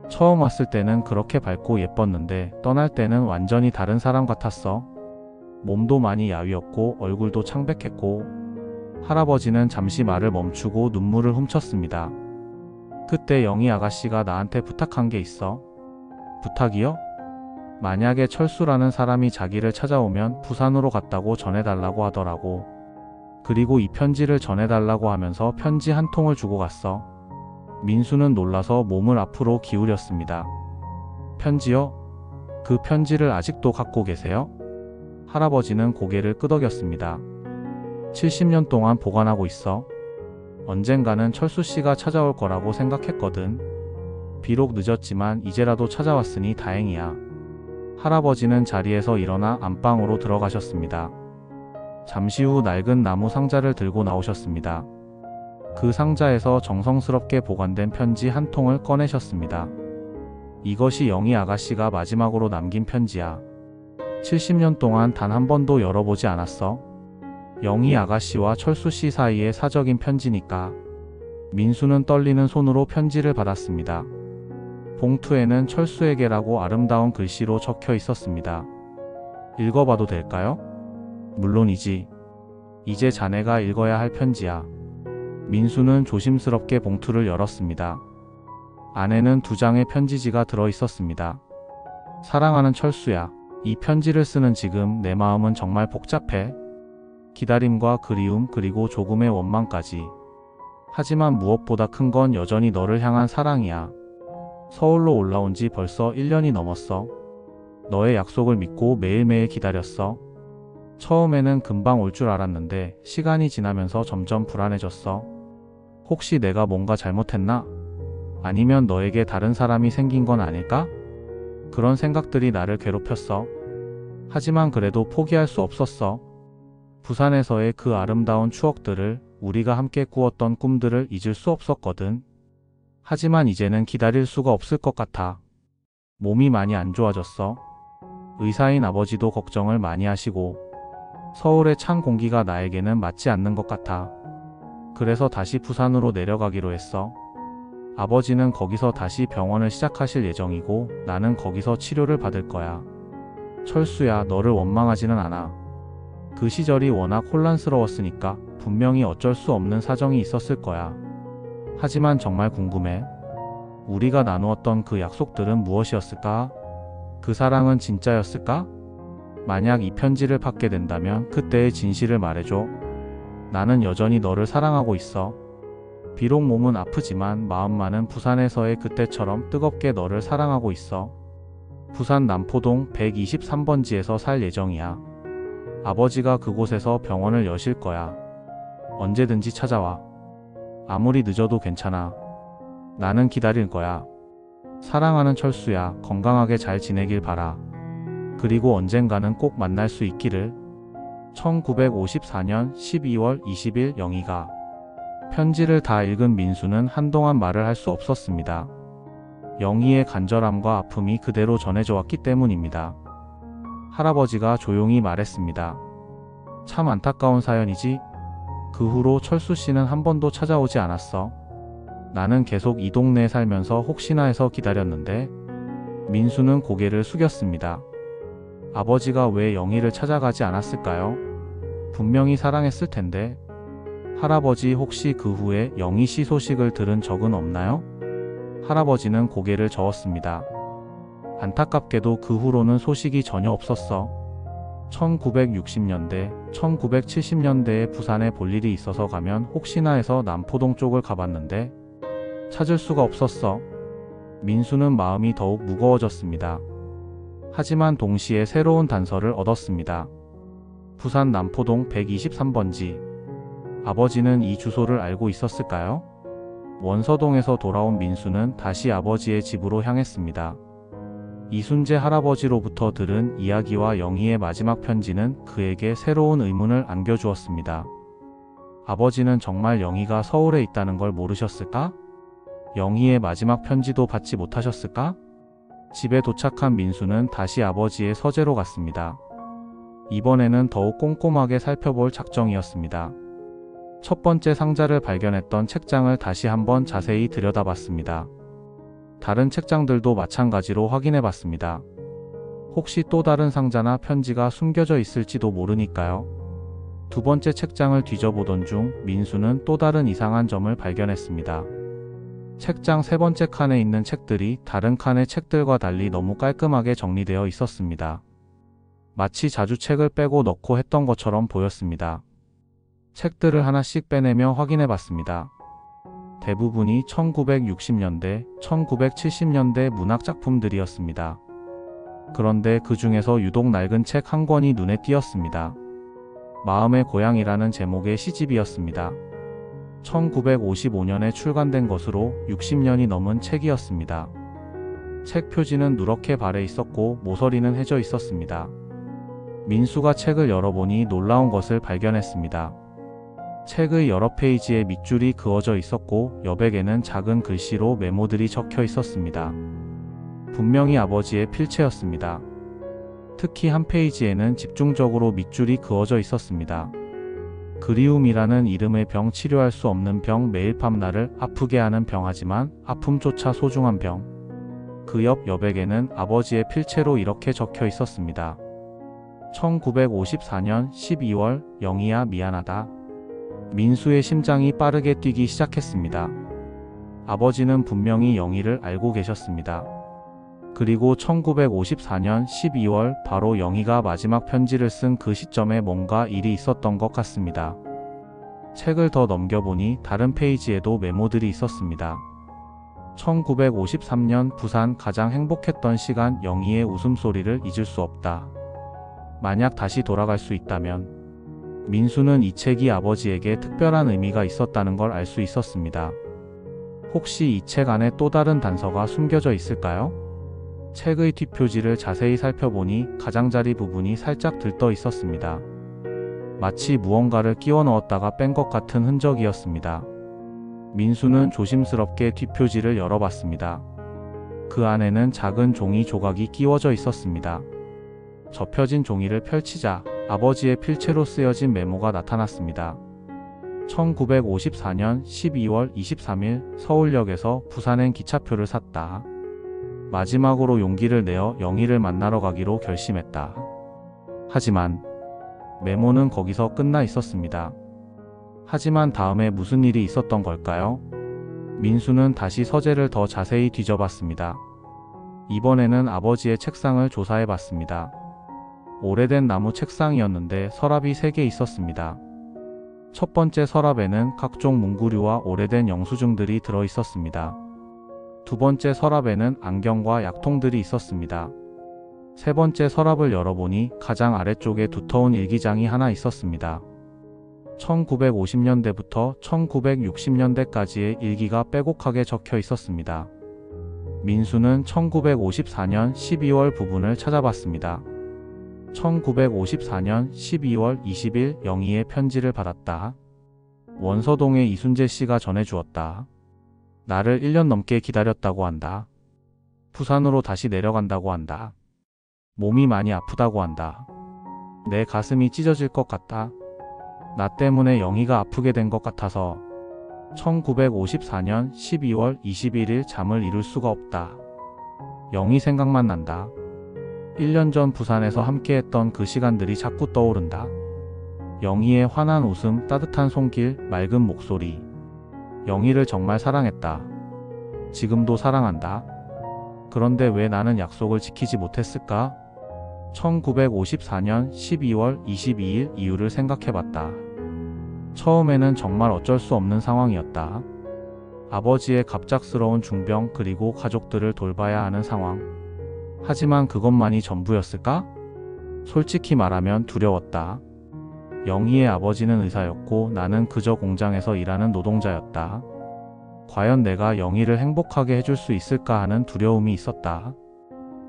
처음 왔을 때는 그렇게 밝고 예뻤는데 떠날 때는 완전히 다른 사람 같았어. 몸도 많이 야위었고 얼굴도 창백했고. 할아버지는 잠시 말을 멈추고 눈물을 훔쳤습니다. 그때 영희 아가씨가 나한테 부탁한 게 있어. 부탁이요? 만약에 철수라는 사람이 자기를 찾아오면 부산으로 갔다고 전해달라고 하더라고. 그리고 이 편지를 전해달라고 하면서 편지 한 통을 주고 갔어. 민수는 놀라서 몸을 앞으로 기울였습니다. 편지요? 그 편지를 아직도 갖고 계세요? 할아버지는 고개를 끄덕였습니다. 70년 동안 보관하고 있어. 언젠가는 철수 씨가 찾아올 거라고 생각했거든. 비록 늦었지만 이제라도 찾아왔으니 다행이야. 할아버지는 자리에서 일어나 안방으로 들어가셨습니다. 잠시 후 낡은 나무 상자를 들고 나오셨습니다. 그 상자에서 정성스럽게 보관된 편지 한 통을 꺼내셨습니다. 이것이 영희 아가씨가 마지막으로 남긴 편지야. 70년 동안 단 한 번도 열어보지 않았어. 영희 아가씨와 철수 씨 사이의 사적인 편지니까. 민수는 떨리는 손으로 편지를 받았습니다. 봉투에는 철수에게라고 아름다운 글씨로 적혀 있었습니다. 읽어봐도 될까요? 물론이지. 이제 자네가 읽어야 할 편지야. 민수는 조심스럽게 봉투를 열었습니다. 안에는 2장의 편지지가 들어 있었습니다. 사랑하는 철수야. 이 편지를 쓰는 지금 내 마음은 정말 복잡해. 기다림과 그리움 그리고 조금의 원망까지. 하지만 무엇보다 큰 건 여전히 너를 향한 사랑이야. 서울로 올라온 지 벌써 1년이 넘었어. 너의 약속을 믿고 매일매일 기다렸어. 처음에는 금방 올 줄 알았는데 시간이 지나면서 점점 불안해졌어. 혹시 내가 뭔가 잘못했나? 아니면 너에게 다른 사람이 생긴 건 아닐까? 그런 생각들이 나를 괴롭혔어. 하지만 그래도 포기할 수 없었어. 부산에서의 그 아름다운 추억들을, 우리가 함께 꾸었던 꿈들을 잊을 수 없었거든. 하지만 이제는 기다릴 수가 없을 것 같아. 몸이 많이 안 좋아졌어. 의사인 아버지도 걱정을 많이 하시고 서울의 찬 공기가 나에게는 맞지 않는 것 같아. 그래서 다시 부산으로 내려가기로 했어. 아버지는 거기서 다시 병원을 시작하실 예정이고 나는 거기서 치료를 받을 거야. 철수야, 너를 원망하지는 않아. 그 시절이 워낙 혼란스러웠으니까 분명히 어쩔 수 없는 사정이 있었을 거야. 하지만 정말 궁금해. 우리가 나누었던 그 약속들은 무엇이었을까? 그 사랑은 진짜였을까? 만약 이 편지를 받게 된다면 그때의 진실을 말해줘. 나는 여전히 너를 사랑하고 있어. 비록 몸은 아프지만 마음만은 부산에서의 그때처럼 뜨겁게 너를 사랑하고 있어. 부산 남포동 123번지에서 살 예정이야. 아버지가 그곳에서 병원을 여실 거야. 언제든지 찾아와. 아무리 늦어도 괜찮아. 나는 기다릴 거야. 사랑하는 철수야, 건강하게 잘 지내길 바라. 그리고 언젠가는 꼭 만날 수 있기를. 1954년 12월 20일 영희가. 편지를 다 읽은 민수는 한동안 말을 할 수 없었습니다. 영희의 간절함과 아픔이 그대로 전해져 왔기 때문입니다. 할아버지가 조용히 말했습니다. 참 안타까운 사연이지? 그 후로 철수 씨는 한 번도 찾아오지 않았어. 나는 계속 이 동네에 살면서 혹시나 해서 기다렸는데. 민수는 고개를 숙였습니다. 아버지가 왜 영희를 찾아가지 않았을까요? 분명히 사랑했을 텐데. 할아버지 혹시 그 후에 영희 씨 소식을 들은 적은 없나요? 할아버지는 고개를 저었습니다. 안타깝게도 그 후로는 소식이 전혀 없었어. 1960년대, 1970년대에 부산에 볼 일이 있어서 가면 혹시나 해서 남포동 쪽을 가봤는데 찾을 수가 없었어. 민수는 마음이 더욱 무거워졌습니다. 하지만 동시에 새로운 단서를 얻었습니다. 부산 남포동 123번지. 아버지는 이 주소를 알고 있었을까요? 원서동에서 돌아온 민수는 다시 아버지의 집으로 향했습니다. 이순재 할아버지로부터 들은 이야기와 영희의 마지막 편지는 그에게 새로운 의문을 안겨주었습니다. 아버지는 정말 영희가 서울에 있다는 걸 모르셨을까? 영희의 마지막 편지도 받지 못하셨을까? 집에 도착한 민수는 다시 아버지의 서재로 갔습니다. 이번에는 더욱 꼼꼼하게 살펴볼 작정이었습니다. 첫 번째 상자를 발견했던 책장을 다시 한번 자세히 들여다봤습니다. 다른 책장들도 마찬가지로 확인해봤습니다. 혹시 또 다른 상자나 편지가 숨겨져 있을지도 모르니까요. 두 번째 책장을 뒤져보던 중 민수는 또 다른 이상한 점을 발견했습니다. 책장 세 번째 칸에 있는 책들이 다른 칸의 책들과 달리 너무 깔끔하게 정리되어 있었습니다. 마치 자주 책을 빼고 넣고 했던 것처럼 보였습니다. 책들을 하나씩 빼내며 확인해봤습니다. 대부분이 1960년대, 1970년대 문학작품들이었습니다. 그런데 그 중에서 유독 낡은 책 한 권이 눈에 띄었습니다. 마음의 고향이라는 제목의 시집이었습니다. 1955년에 출간된 것으로 60년이 넘은 책이었습니다. 책 표지는 누렇게 발해 있었고 모서리는 해져 있었습니다. 민수가 책을 열어보니 놀라운 것을 발견했습니다. 책의 여러 페이지에 밑줄이 그어져 있었고 여백에는 작은 글씨로 메모들이 적혀 있었습니다. 분명히 아버지의 필체였습니다. 특히 한 페이지에는 집중적으로 밑줄이 그어져 있었습니다. 그리움이라는 이름의 병, 치료할 수 없는 병, 매일 밤 나를 아프게 하는 병, 하지만 아픔조차 소중한 병. 그 옆 여백에는 아버지의 필체로 이렇게 적혀 있었습니다. 1954년 12월, 영희야 미안하다. 민수의 심장이 빠르게 뛰기 시작했습니다. 아버지는 분명히 영희를 알고 계셨습니다. 그리고 1954년 12월 바로 영희가 마지막 편지를 쓴 그 시점에 뭔가 일이 있었던 것 같습니다. 책을 더 넘겨보니 다른 페이지에도 메모들이 있었습니다. 1953년 부산 가장 행복했던 시간, 영희의 웃음소리를 잊을 수 없다. 만약 다시 돌아갈 수 있다면. 민수는 이 책이 아버지에게 특별한 의미가 있었다는 걸 알 수 있었습니다. 혹시 이 책 안에 또 다른 단서가 숨겨져 있을까요? 책의 뒷표지를 자세히 살펴보니 가장자리 부분이 살짝 들떠 있었습니다. 마치 무언가를 끼워 넣었다가 뺀 것 같은 흔적이었습니다. 민수는 조심스럽게 뒷표지를 열어봤습니다. 그 안에는 작은 종이 조각이 끼워져 있었습니다. 접혀진 종이를 펼치자 아버지의 필체로 쓰여진 메모가 나타났습니다. 1954년 12월 23일 서울역에서 부산행 기차표를 샀다. 마지막으로 용기를 내어 영희를 만나러 가기로 결심했다. 하지만 메모는 거기서 끝나 있었습니다. 하지만 다음에 무슨 일이 있었던 걸까요? 민수는 다시 서재를 더 자세히 뒤져봤습니다. 이번에는 아버지의 책상을 조사해봤습니다. 오래된 나무 책상이었는데 서랍이 3개 있었습니다. 첫 번째 서랍에는 각종 문구류와 오래된 영수증들이 들어 있었습니다. 두 번째 서랍에는 안경과 약통들이 있었습니다. 세 번째 서랍을 열어보니 가장 아래쪽에 두터운 일기장이 하나 있었습니다. 1950년대부터 1960년대까지의 일기가 빼곡하게 적혀 있었습니다. 민수는 1954년 12월 부분을 찾아봤습니다. 1954년 12월 20일 영희의 편지를 받았다. 원서동의 이순재 씨가 전해주었다. 나를 1년 넘게 기다렸다고 한다. 부산으로 다시 내려간다고 한다. 몸이 많이 아프다고 한다. 내 가슴이 찢어질 것 같다. 나 때문에 영희가 아프게 된 것 같아서 1954년 12월 21일 잠을 이룰 수가 없다. 영희 생각만 난다. 1년 전 부산에서 함께했던 그 시간들이 자꾸 떠오른다. 영희의 환한 웃음, 따뜻한 손길, 맑은 목소리. 영희를 정말 사랑했다. 지금도 사랑한다. 그런데 왜 나는 약속을 지키지 못했을까? 1954년 12월 22일 이유를 생각해봤다. 처음에는 정말 어쩔 수 없는 상황이었다. 아버지의 갑작스러운 중병 그리고 가족들을 돌봐야 하는 상황. 하지만 그것만이 전부였을까? 솔직히 말하면 두려웠다. 영희의 아버지는 의사였고 나는 그저 공장에서 일하는 노동자였다. 과연 내가 영희를 행복하게 해줄 수 있을까 하는 두려움이 있었다.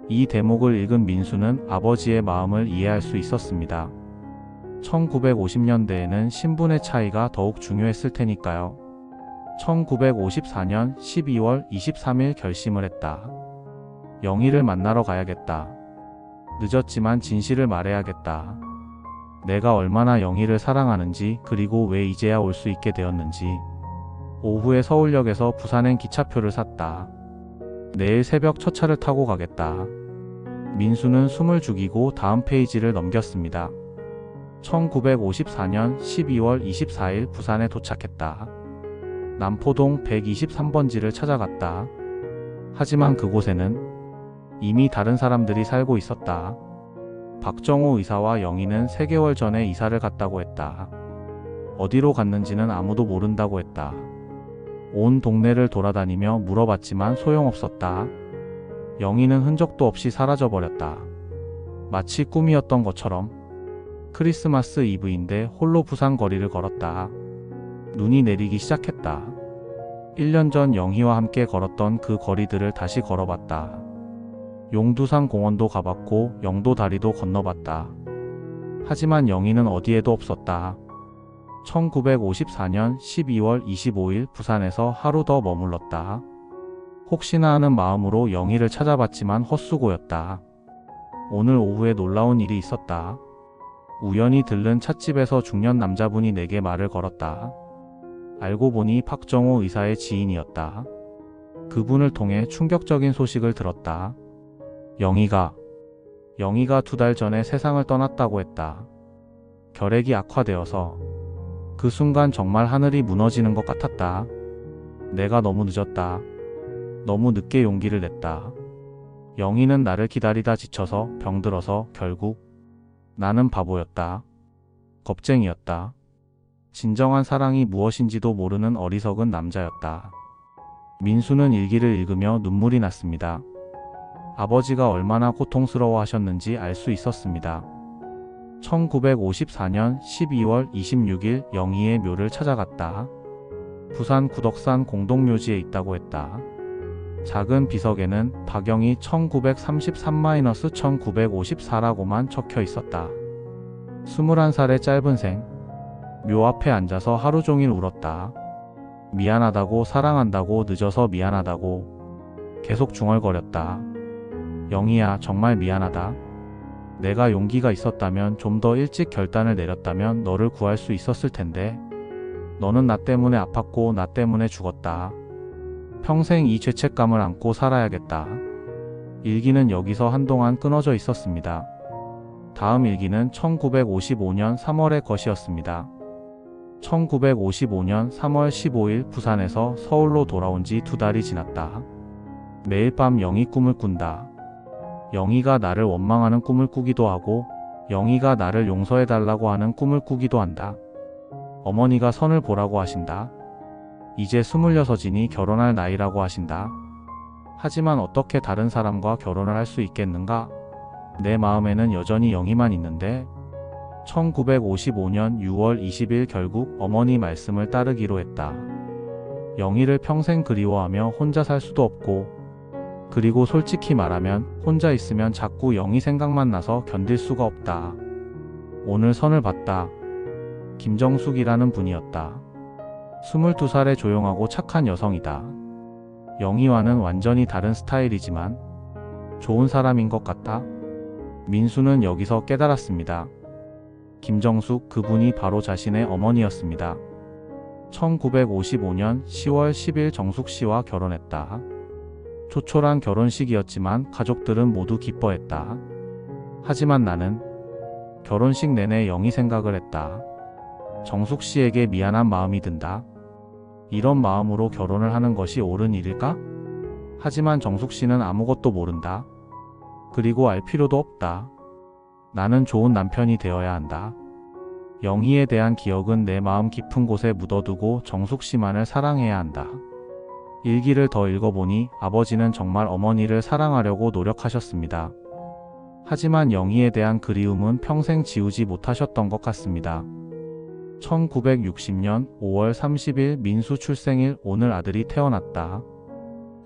이 대목을 읽은 민수는 아버지의 마음을 이해할 수 있었습니다. 1950년대에는 신분의 차이가 더욱 중요했을 테니까요. 1954년 12월 23일 결심을 했다. 영희를 만나러 가야겠다. 늦었지만 진실을 말해야겠다. 내가 얼마나 영희를 사랑하는지 그리고 왜 이제야 올 수 있게 되었는지. 오후에 서울역에서 부산행 기차표를 샀다. 내일 새벽 첫 차를 타고 가겠다. 민수는 숨을 죽이고 다음 페이지를 넘겼습니다. 1954년 12월 24일 부산에 도착했다. 남포동 123번지를 찾아갔다. 하지만 그곳에는 이미 다른 사람들이 살고 있었다. 박정호 의사와 영희는 3개월 전에 이사를 갔다고 했다. 어디로 갔는지는 아무도 모른다고 했다. 온 동네를 돌아다니며 물어봤지만 소용없었다. 영희는 흔적도 없이 사라져버렸다. 마치 꿈이었던 것처럼. 크리스마스 이브인데 홀로 부산 거리를 걸었다. 눈이 내리기 시작했다. 1년 전 영희와 함께 걸었던 그 거리들을 다시 걸어봤다. 용두산 공원도 가봤고 영도 다리도 건너봤다. 하지만 영희는 어디에도 없었다. 1954년 12월 25일 부산에서 하루 더 머물렀다. 혹시나 하는 마음으로 영희를 찾아봤지만 헛수고였다. 오늘 오후에 놀라운 일이 있었다. 우연히 들른 찻집에서 중년 남자분이 내게 말을 걸었다. 알고 보니 박정호 의사의 지인이었다. 그분을 통해 충격적인 소식을 들었다. 영희가 2달 전에 세상을 떠났다고 했다. 결핵이 악화되어서 그 순간 정말 하늘이 무너지는 것 같았다. 내가 너무 늦었다. 너무 늦게 용기를 냈다. 영희는 나를 기다리다 지쳐서 병들어서 결국 나는 바보였다. 겁쟁이였다. 진정한 사랑이 무엇인지도 모르는 어리석은 남자였다. 민수는 일기를 읽으며 눈물이 났습니다. 아버지가 얼마나 고통스러워 하셨는지 알 수 있었습니다. 1954년 12월 26일 영희의 묘를 찾아갔다. 부산 구덕산 공동묘지에 있다고 했다. 작은 비석에는 박영희 1933-1954라고만 적혀 있었다. 21살의 짧은 생. 묘 앞에 앉아서 하루 종일 울었다. 미안하다고, 사랑한다고, 늦어서 미안하다고 계속 중얼거렸다. 영희야, 정말 미안하다. 내가 용기가 있었다면, 좀 더 일찍 결단을 내렸다면 너를 구할 수 있었을 텐데 너는 나 때문에 아팠고 나 때문에 죽었다. 평생 이 죄책감을 안고 살아야겠다. 일기는 여기서 한동안 끊어져 있었습니다. 다음 일기는 1955년 3월의 것이었습니다. 1955년 3월 15일 부산에서 서울로 돌아온 지 2달이 지났다. 매일 밤 영희 꿈을 꾼다. 영희가 나를 원망하는 꿈을 꾸기도 하고 영희가 나를 용서해달라고 하는 꿈을 꾸기도 한다. 어머니가 선을 보라고 하신다. 이제 26이니 결혼할 나이라고 하신다. 하지만 어떻게 다른 사람과 결혼을 할 수 있겠는가? 내 마음에는 여전히 영희만 있는데. 1955년 6월 20일 결국 어머니 말씀을 따르기로 했다. 영희를 평생 그리워하며 혼자 살 수도 없고, 그리고 솔직히 말하면 혼자 있으면 자꾸 영희 생각만 나서 견딜 수가 없다. 오늘 선을 봤다. 김정숙이라는 분이었다. 22살의 조용하고 착한 여성이다. 영희와는 완전히 다른 스타일이지만 좋은 사람인 것 같다. 민수는 여기서 깨달았습니다. 김정숙 그분이 바로 자신의 어머니였습니다. 1955년 10월 10일 정숙 씨와 결혼했다. 초촐한 결혼식이었지만 가족들은 모두 기뻐했다. 하지만 나는 결혼식 내내 영희 생각을 했다. 정숙 씨에게 미안한 마음이 든다. 이런 마음으로 결혼을 하는 것이 옳은 일일까? 하지만 정숙 씨는 아무것도 모른다. 그리고 알 필요도 없다. 나는 좋은 남편이 되어야 한다. 영희에 대한 기억은 내 마음 깊은 곳에 묻어두고 정숙 씨만을 사랑해야 한다. 일기를 더 읽어보니 아버지는 정말 어머니를 사랑하려고 노력하셨습니다. 하지만 영희에 대한 그리움은 평생 지우지 못하셨던 것 같습니다. 1960년 5월 30일 민수 출생일 오늘 아들이 태어났다.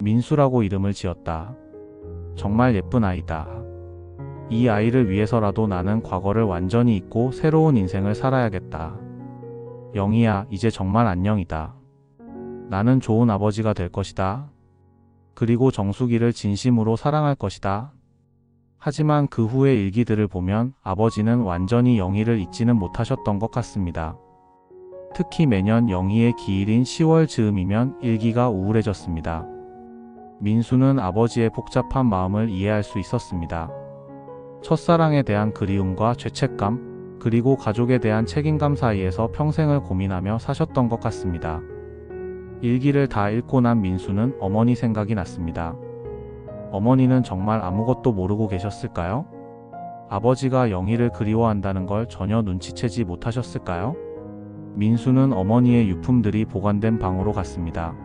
민수라고 이름을 지었다. 정말 예쁜 아이다. 이 아이를 위해서라도 나는 과거를 완전히 잊고 새로운 인생을 살아야겠다. 영희야, 이제 정말 안녕이다. 나는 좋은 아버지가 될 것이다. 그리고 정숙이를 진심으로 사랑할 것이다. 하지만 그 후의 일기들을 보면 아버지는 완전히 영희를 잊지는 못하셨던 것 같습니다. 특히 매년 영희의 기일인 10월 즈음이면 일기가 우울해졌습니다. 민수는 아버지의 복잡한 마음을 이해할 수 있었습니다. 첫사랑에 대한 그리움과 죄책감, 그리고 가족에 대한 책임감 사이에서 평생을 고민하며 사셨던 것 같습니다. 일기를 다 읽고 난 민수는 어머니 생각이 났습니다. 어머니는 정말 아무것도 모르고 계셨을까요? 아버지가 영희를 그리워한다는 걸 전혀 눈치채지 못하셨을까요? 민수는 어머니의 유품들이 보관된 방으로 갔습니다.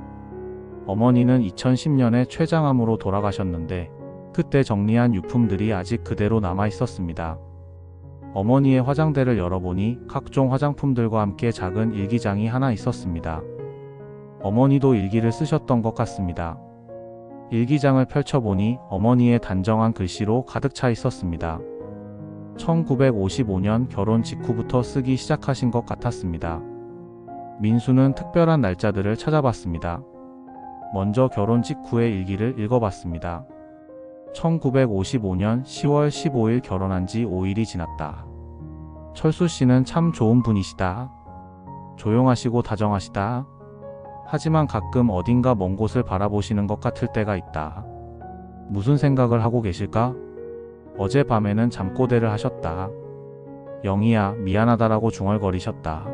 어머니는 2010년에 췌장암으로 돌아가셨는데 그때 정리한 유품들이 아직 그대로 남아 있었습니다. 어머니의 화장대를 열어보니 각종 화장품들과 함께 작은 일기장이 하나 있었습니다. 어머니도 일기를 쓰셨던 것 같습니다. 일기장을 펼쳐보니 어머니의 단정한 글씨로 가득 차 있었습니다. 1955년 결혼 직후부터 쓰기 시작하신 것 같았습니다. 민수는 특별한 날짜들을 찾아봤습니다. 먼저 결혼 직후의 일기를 읽어봤습니다. 1955년 10월 15일 결혼한 지 5일이 지났다. 철수 씨는 참 좋은 분이시다. 조용하시고 다정하시다. 하지만 가끔 어딘가 먼 곳을 바라보시는 것 같을 때가 있다. 무슨 생각을 하고 계실까? 어젯밤에는 잠꼬대를 하셨다. 영희야, 미안하다라고 중얼거리셨다.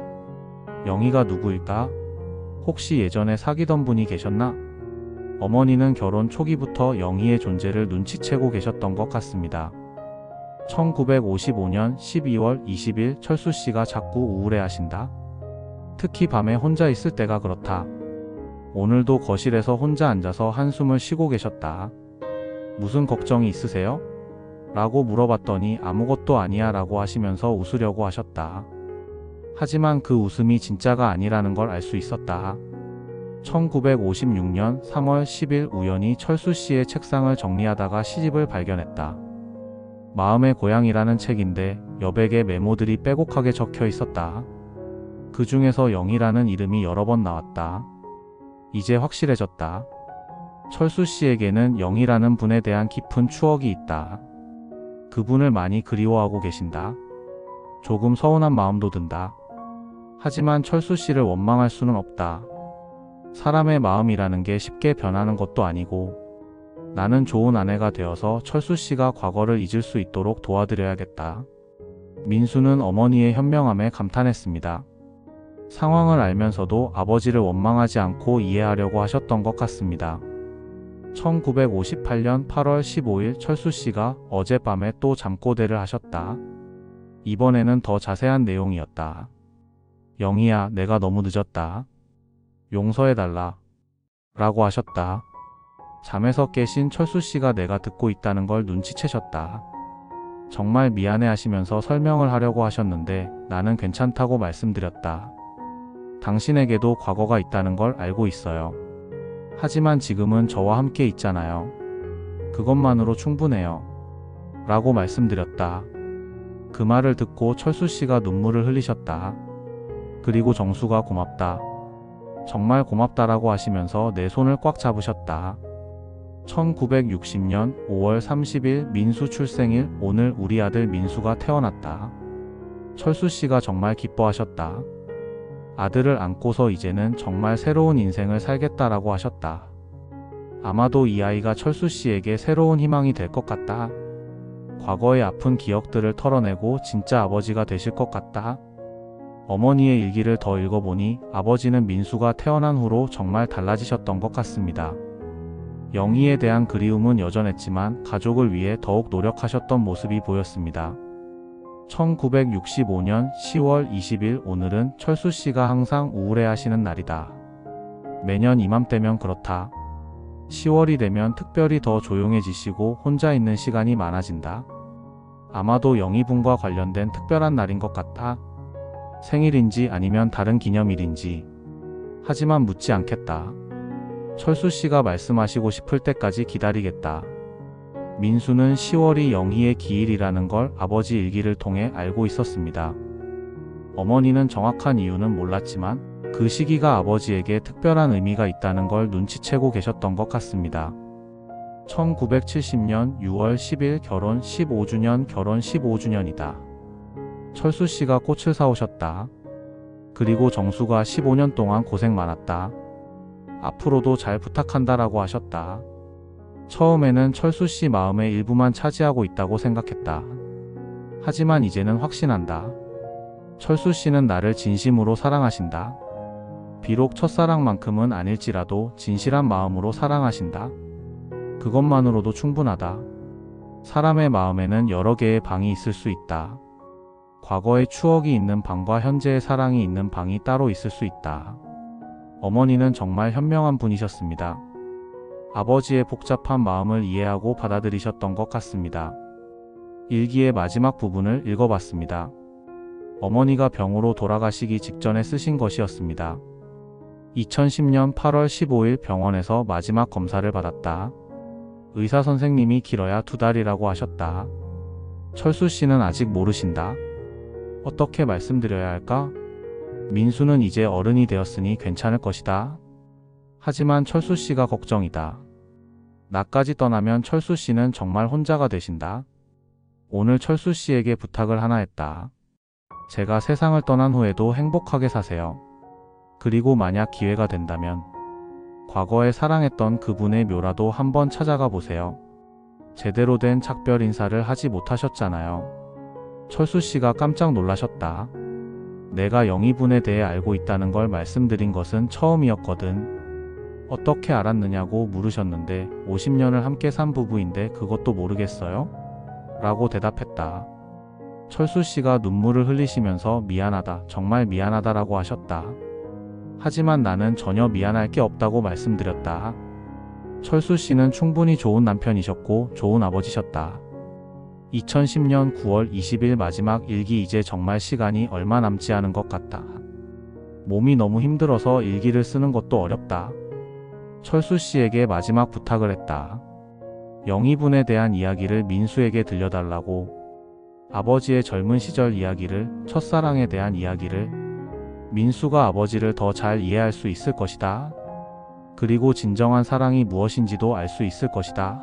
영희가 누구일까? 혹시 예전에 사귀던 분이 계셨나? 어머니는 결혼 초기부터 영희의 존재를 눈치채고 계셨던 것 같습니다. 1955년 12월 20일 철수 씨가 자꾸 우울해하신다. 특히 밤에 혼자 있을 때가 그렇다. 오늘도 거실에서 혼자 앉아서 한숨을 쉬고 계셨다. 무슨 걱정이 있으세요? 라고 물어봤더니 아무것도 아니야 라고 하시면서 웃으려고 하셨다. 하지만 그 웃음이 진짜가 아니라는 걸 알 수 있었다. 1956년 3월 10일 우연히 철수 씨의 책상을 정리하다가 시집을 발견했다. 마음의 고향이라는 책인데 여백에 메모들이 빼곡하게 적혀 있었다. 그 중에서 영희라는 이름이 여러 번 나왔다. 이제 확실해졌다. 철수 씨에게는 영희라는 분에 대한 깊은 추억이 있다. 그분을 많이 그리워하고 계신다. 조금 서운한 마음도 든다. 하지만 철수 씨를 원망할 수는 없다. 사람의 마음이라는 게 쉽게 변하는 것도 아니고 나는 좋은 아내가 되어서 철수 씨가 과거를 잊을 수 있도록 도와드려야겠다. 민수는 어머니의 현명함에 감탄했습니다. 상황을 알면서도 아버지를 원망하지 않고 이해하려고 하셨던 것 같습니다. 1958년 8월 15일 철수 씨가 어젯밤에 또 잠꼬대를 하셨다. 이번에는 더 자세한 내용이었다. 영희야, 내가 너무 늦었다. 용서해달라. 라고 하셨다. 잠에서 깨신 철수 씨가 내가 듣고 있다는 걸 눈치채셨다. 정말 미안해 하시면서 설명을 하려고 하셨는데 나는 괜찮다고 말씀드렸다. 당신에게도 과거가 있다는 걸 알고 있어요. 하지만 지금은 저와 함께 있잖아요. 그것만으로 충분해요. 라고 말씀드렸다. 그 말을 듣고 철수 씨가 눈물을 흘리셨다. 그리고 정수가 고맙다. 정말 고맙다라고 하시면서 내 손을 꽉 잡으셨다. 1960년 5월 30일 민수 출생일 오늘 우리 아들 민수가 태어났다. 철수 씨가 정말 기뻐하셨다. 아들을 안고서 이제는 정말 새로운 인생을 살겠다라고 하셨다. 아마도 이 아이가 철수 씨에게 새로운 희망이 될 것 같다. 과거의 아픈 기억들을 털어내고 진짜 아버지가 되실 것 같다. 어머니의 일기를 더 읽어보니 아버지는 민수가 태어난 후로 정말 달라지셨던 것 같습니다. 영희에 대한 그리움은 여전했지만 가족을 위해 더욱 노력하셨던 모습이 보였습니다. 1965년 10월 20일 오늘은 철수 씨가 항상 우울해하시는 날이다. 매년 이맘때면 그렇다. 10월이 되면 특별히 더 조용해지시고 혼자 있는 시간이 많아진다. 아마도 영희분과 관련된 특별한 날인 것 같다. 생일인지 아니면 다른 기념일인지. 하지만 묻지 않겠다. 철수 씨가 말씀하시고 싶을 때까지 기다리겠다. 민수는 10월이 영희의 기일이라는 걸 아버지 일기를 통해 알고 있었습니다. 어머니는 정확한 이유는 몰랐지만 그 시기가 아버지에게 특별한 의미가 있다는 걸 눈치채고 계셨던 것 같습니다. 1970년 6월 10일 결혼 15주년 결혼 15주년이다. 철수 씨가 꽃을 사오셨다. 그리고 정수가 15년 동안 고생 많았다. 앞으로도 잘 부탁한다라고 하셨다. 처음에는 철수 씨 마음의 일부만 차지하고 있다고 생각했다. 하지만 이제는 확신한다. 철수 씨는 나를 진심으로 사랑하신다. 비록 첫사랑만큼은 아닐지라도 진실한 마음으로 사랑하신다. 그것만으로도 충분하다. 사람의 마음에는 여러 개의 방이 있을 수 있다. 과거의 추억이 있는 방과 현재의 사랑이 있는 방이 따로 있을 수 있다. 어머니는 정말 현명한 분이셨습니다. 아버지의 복잡한 마음을 이해하고 받아들이셨던 것 같습니다. 일기의 마지막 부분을 읽어봤습니다. 어머니가 병으로 돌아가시기 직전에 쓰신 것이었습니다. 2010년 8월 15일 병원에서 마지막 검사를 받았다. 의사 선생님이 길어야 2달이라고 하셨다. 철수 씨는 아직 모르신다. 어떻게 말씀드려야 할까? 민수는 이제 어른이 되었으니 괜찮을 것이다. 하지만 철수 씨가 걱정이다. 나까지 떠나면 철수 씨는 정말 혼자가 되신다. 오늘 철수 씨에게 부탁을 하나 했다. 제가 세상을 떠난 후에도 행복하게 사세요. 그리고 만약 기회가 된다면 과거에 사랑했던 그분의 묘라도 한번 찾아가 보세요. 제대로 된 작별 인사를 하지 못하셨잖아요. 철수 씨가 깜짝 놀라셨다. 내가 영희분에 대해 알고 있다는 걸 말씀드린 것은 처음이었거든. 어떻게 알았느냐고 물으셨는데 50년을 함께 산 부부인데 그것도 모르겠어요? 라고 대답했다. 철수 씨가 눈물을 흘리시면서 미안하다, 정말 미안하다라고 하셨다. 하지만 나는 전혀 미안할 게 없다고 말씀드렸다. 철수 씨는 충분히 좋은 남편이셨고 좋은 아버지셨다. 2010년 9월 20일 마지막 일기. 이제 정말 시간이 얼마 남지 않은 것 같다. 몸이 너무 힘들어서 일기를 쓰는 것도 어렵다. 철수 씨에게 마지막 부탁을 했다. 영희분에 대한 이야기를 민수에게 들려달라고. 아버지의 젊은 시절 이야기를, 첫사랑에 대한 이야기를. 민수가 아버지를 더 잘 이해할 수 있을 것이다. 그리고 진정한 사랑이 무엇인지도 알 수 있을 것이다.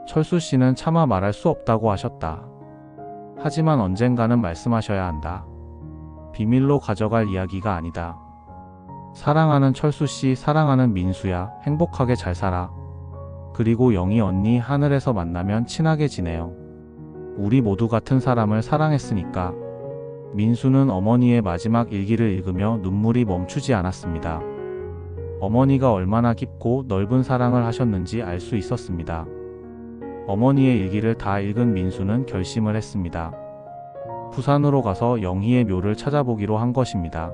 철수 씨는 차마 말할 수 없다고 하셨다. 하지만 언젠가는 말씀하셔야 한다. 비밀로 가져갈 이야기가 아니다. 사랑하는 철수 씨, 사랑하는 민수야, 행복하게 잘 살아. 그리고 영희 언니 하늘에서 만나면 친하게 지내요. 우리 모두 같은 사람을 사랑했으니까. 민수는 어머니의 마지막 일기를 읽으며 눈물이 멈추지 않았습니다. 어머니가 얼마나 깊고 넓은 사랑을 하셨는지 알 수 있었습니다. 어머니의 일기를 다 읽은 민수는 결심을 했습니다. 부산으로 가서 영희의 묘를 찾아보기로 한 것입니다.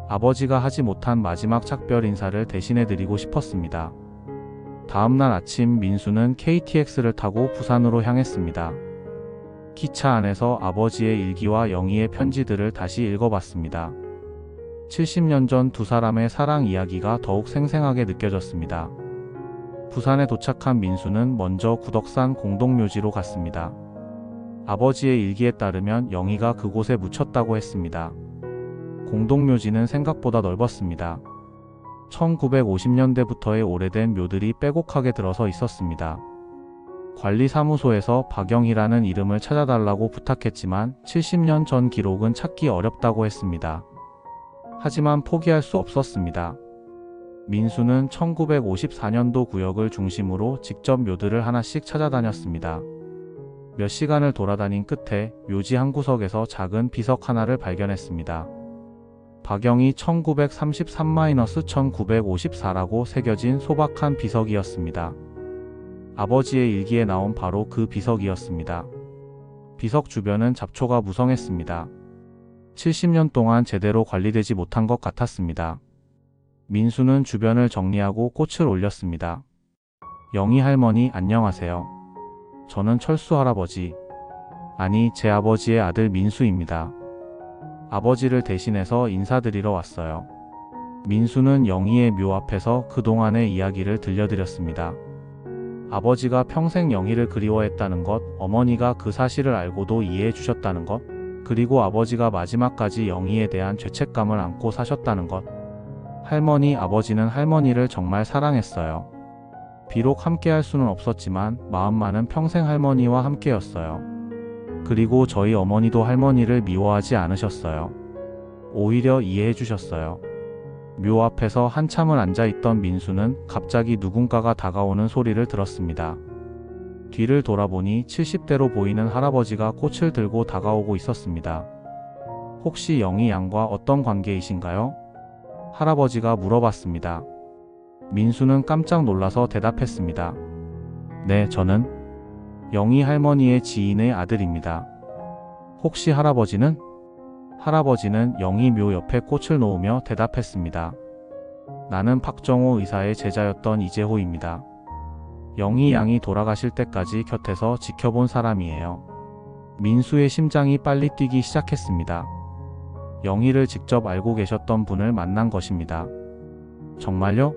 아버지가 하지 못한 마지막 작별 인사를 대신해 드리고 싶었습니다. 다음날 아침 민수는 KTX를 타고 부산으로 향했습니다. 기차 안에서 아버지의 일기와 영희의 편지들을 다시 읽어봤습니다. 70년 전 두 사람의 사랑 이야기가 더욱 생생하게 느껴졌습니다. 부산에 도착한 민수는 먼저 구덕산 공동묘지로 갔습니다. 아버지의 일기에 따르면 영희가 그곳에 묻혔다고 했습니다. 공동묘지는 생각보다 넓었습니다. 1950년대부터의 오래된 묘들이 빼곡하게 들어서 있었습니다. 관리사무소에서 박영희라는 이름을 찾아달라고 부탁했지만 70년 전 기록은 찾기 어렵다고 했습니다. 하지만 포기할 수 없었습니다. 민수는 1954년도 구역을 중심으로 직접 묘들을 하나씩 찾아다녔습니다. 몇 시간을 돌아다닌 끝에 묘지 한 구석에서 작은 비석 하나를 발견했습니다. 박영희 1933-1954라고 새겨진 소박한 비석이었습니다. 아버지의 일기에 나온 바로 그 비석이었습니다. 비석 주변은 잡초가 무성했습니다. 70년 동안 제대로 관리되지 못한 것 같았습니다. 민수는 주변을 정리하고 꽃을 올렸습니다. 영희 할머니 안녕하세요. 저는 철수 할아버지, 아니 제 아버지의 아들 민수입니다. 아버지를 대신해서 인사드리러 왔어요. 민수는 영희의 묘 앞에서 그동안의 이야기를 들려드렸습니다. 아버지가 평생 영희를 그리워했다는 것, 어머니가 그 사실을 알고도 이해해 주셨다는 것, 그리고 아버지가 마지막까지 영희에 대한 죄책감을 안고 사셨다는 것. 할머니, 아버지는 할머니를 정말 사랑했어요. 비록 함께할 수는 없었지만 마음만은 평생 할머니와 함께였어요. 그리고 저희 어머니도 할머니를 미워하지 않으셨어요. 오히려 이해해 주셨어요. 묘 앞에서 한참을 앉아있던 민수는 갑자기 누군가가 다가오는 소리를 들었습니다. 뒤를 돌아보니 70대로 보이는 할아버지가 꽃을 들고 다가오고 있었습니다. 혹시 영희 양과 어떤 관계이신가요? 할아버지가 물어봤습니다. 민수는 깜짝 놀라서 대답했습니다. 네, 저는 영희 할머니의 지인의 아들입니다. 혹시 할아버지는? 할아버지는 영희 묘 옆에 꽃을 놓으며 대답했습니다. 나는 박정호 의사의 제자였던 이재호입니다. 영희 양이 돌아가실 때까지 곁에서 지켜본 사람이에요. 민수의 심장이 빨리 뛰기 시작했습니다. 영희를 직접 알고 계셨던 분을 만난 것입니다. 정말요?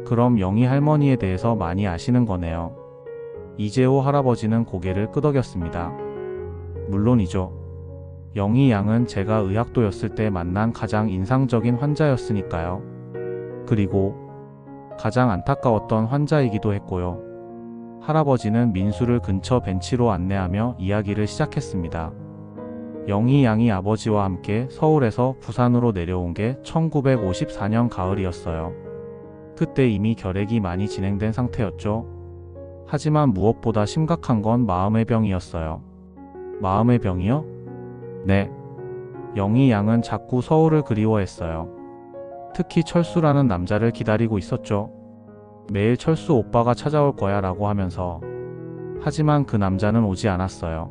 그럼 영희 할머니에 대해서 많이 아시는 거네요. 이재호 할아버지는 고개를 끄덕였습니다. 물론이죠. 영희 양은 제가 의학도였을 때 만난 가장 인상적인 환자였으니까요. 그리고 가장 안타까웠던 환자이기도 했고요. 할아버지는 민수를 근처 벤치로 안내하며 이야기를 시작했습니다. 영희 양이 아버지와 함께 서울에서 부산으로 내려온 게 1954년 가을이었어요. 그때 이미 결핵이 많이 진행된 상태였죠. 하지만 무엇보다 심각한 건 마음의 병이었어요. 마음의 병이요? 네. 영희 양은 자꾸 서울을 그리워했어요. 특히 철수라는 남자를 기다리고 있었죠. 매일 철수 오빠가 찾아올 거야 라고 하면서. 하지만 그 남자는 오지 않았어요.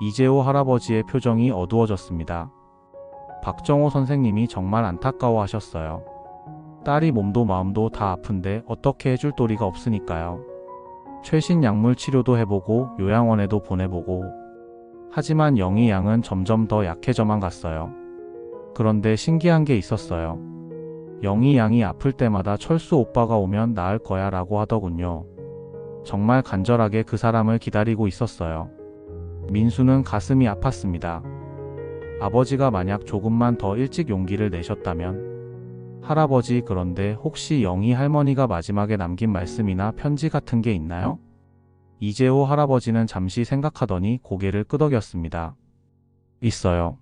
이재호 할아버지의 표정이 어두워졌습니다. 박정호 선생님이 정말 안타까워하셨어요. 딸이 몸도 마음도 다 아픈데 어떻게 해줄 도리가 없으니까요. 최신 약물 치료도 해보고 요양원에도 보내보고. 하지만 영희 양은 점점 더 약해져만 갔어요. 그런데 신기한 게 있었어요. 영희 양이 아플 때마다 철수 오빠가 오면 나을 거야 라고 하더군요. 정말 간절하게 그 사람을 기다리고 있었어요. 민수는 가슴이 아팠습니다. 아버지가 만약 조금만 더 일찍 용기를 내셨다면. 할아버지, 그런데 혹시 영희 할머니가 마지막에 남긴 말씀이나 편지 같은 게 있나요? 이재호 할아버지는 잠시 생각하더니 고개를 끄덕였습니다. 있어요.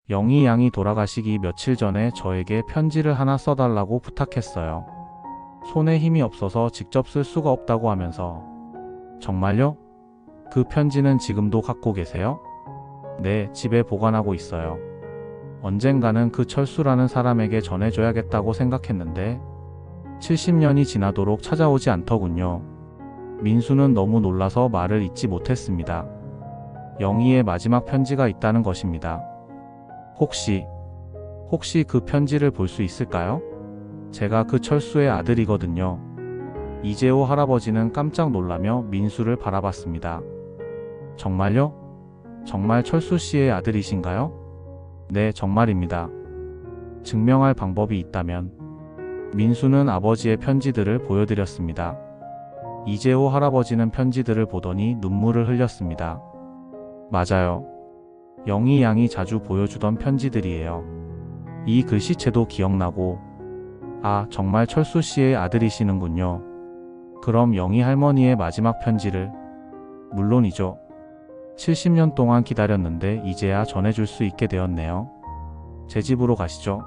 영희 양이 돌아가시기 며칠 전에 저에게 편지를 하나 써달라고 부탁했어요. 손에 힘이 없어서 직접 쓸 수가 없다고 하면서. 정말요? 그 편지는 지금도 갖고 계세요? 네, 집에 보관하고 있어요. 언젠가는 그 철수라는 사람에게 전해줘야겠다고 생각했는데 70년이 지나도록 찾아오지 않더군요. 민수는 너무 놀라서 말을 잇지 못했습니다. 영희의 마지막 편지가 있다는 것입니다. 혹시 그 편지를 볼 수 있을까요? 제가 그 철수의 아들이거든요. 이재호 할아버지는 깜짝 놀라며 민수를 바라봤습니다. 정말요? 정말 철수 씨의 아들이신가요? 네, 정말입니다. 증명할 방법이 있다면. 민수는 아버지의 편지들을 보여드렸습니다. 이재호 할아버지는 편지들을 보더니 눈물을 흘렸습니다. 맞아요. 영희 양이 자주 보여주던 편지들이에요. 이 글씨체도 기억나고. 아, 정말 철수 씨의 아들이시는군요. 그럼 영희 할머니의 마지막 편지를? 물론이죠. 70년 동안 기다렸는데 이제야 전해줄 수 있게 되었네요. 제 집으로 가시죠.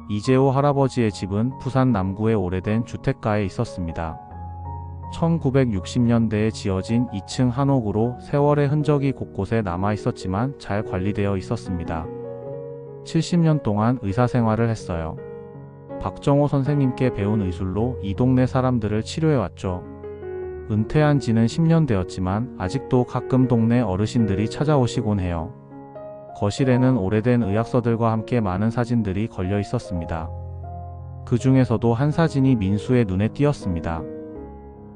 이재호 할아버지의 집은 부산 남구의 오래된 주택가에 있었습니다. 1960년대에 지어진 2층 한옥으로 세월의 흔적이 곳곳에 남아 있었지만 잘 관리되어 있었습니다. 70년 동안 의사 생활을 했어요. 박정호 선생님께 배운 의술로 이 동네 사람들을 치료해왔죠. 은퇴한 지는 10년 되었지만 아직도 가끔 동네 어르신들이 찾아오시곤 해요. 거실에는 오래된 의학서들과 함께 많은 사진들이 걸려 있었습니다. 그 중에서도 한 사진이 민수의 눈에 띄었습니다.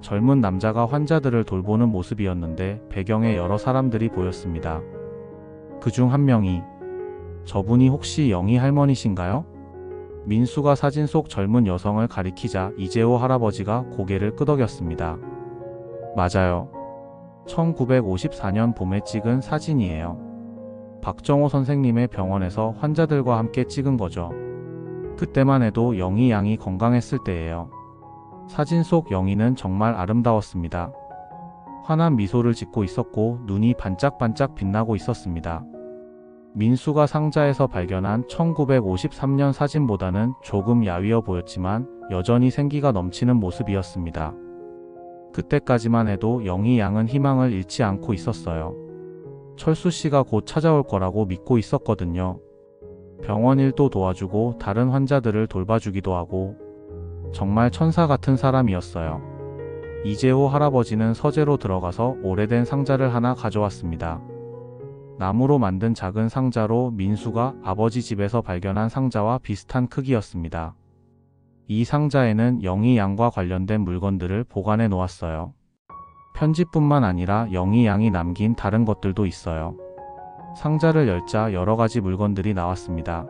젊은 남자가 환자들을 돌보는 모습이었는데 배경에 여러 사람들이 보였습니다. 그중 한 명이 저분이 혹시 영희 할머니신가요? 민수가 사진 속 젊은 여성을 가리키자 이재호 할아버지가 고개를 끄덕였습니다. 맞아요. 1954년 봄에 찍은 사진이에요. 박정호 선생님의 병원에서 환자들과 함께 찍은 거죠. 그때만 해도 영희 양이 건강했을 때예요. 사진 속 영희는 정말 아름다웠습니다. 환한 미소를 짓고 있었고 눈이 반짝반짝 빛나고 있었습니다. 민수가 상자에서 발견한 1953년 사진보다는 조금 야위어 보였지만 여전히 생기가 넘치는 모습이었습니다. 그때까지만 해도 영희 양은 희망을 잃지 않고 있었어요. 철수 씨가 곧 찾아올 거라고 믿고 있었거든요. 병원 일도 도와주고 다른 환자들을 돌봐주기도 하고 정말 천사 같은 사람이었어요. 이재호 할아버지는 서재로 들어가서 오래된 상자를 하나 가져왔습니다. 나무로 만든 작은 상자로 민수가 아버지 집에서 발견한 상자와 비슷한 크기였습니다. 이 상자에는 영희 양과 관련된 물건들을 보관해 놓았어요. 편지뿐만 아니라 영희 양이 남긴 다른 것들도 있어요. 상자를 열자 여러 가지 물건들이 나왔습니다.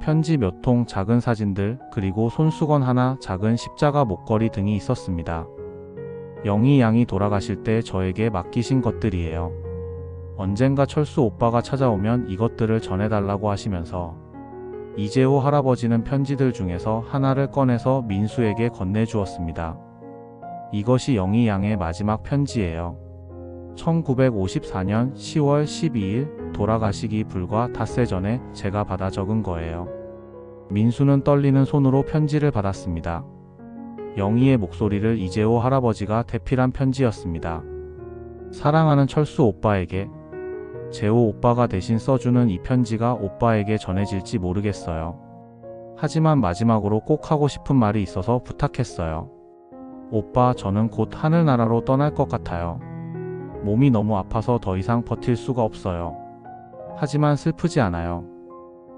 편지 몇 통, 작은 사진들, 그리고 손수건 하나, 작은 십자가 목걸이 등이 있었습니다. 영희 양이 돌아가실 때 저에게 맡기신 것들이에요. 언젠가 철수 오빠가 찾아오면 이것들을 전해달라고 하시면서 이재호 할아버지는 편지들 중에서 하나를 꺼내서 민수에게 건네주었습니다. 이것이 영희 양의 마지막 편지예요. 1954년 10월 12일 돌아가시기 불과 닷새 전에 제가 받아 적은 거예요. 민수는 떨리는 손으로 편지를 받았습니다. 영희의 목소리를 이재호 할아버지가 대필한 편지였습니다. 사랑하는 철수 오빠에게. 재호 오빠가 대신 써주는 이 편지가 오빠에게 전해질지 모르겠어요. 하지만 마지막으로 꼭 하고 싶은 말이 있어서 부탁했어요. 오빠, 저는 곧 하늘나라로 떠날 것 같아요. 몸이 너무 아파서 더 이상 버틸 수가 없어요. 하지만 슬프지 않아요.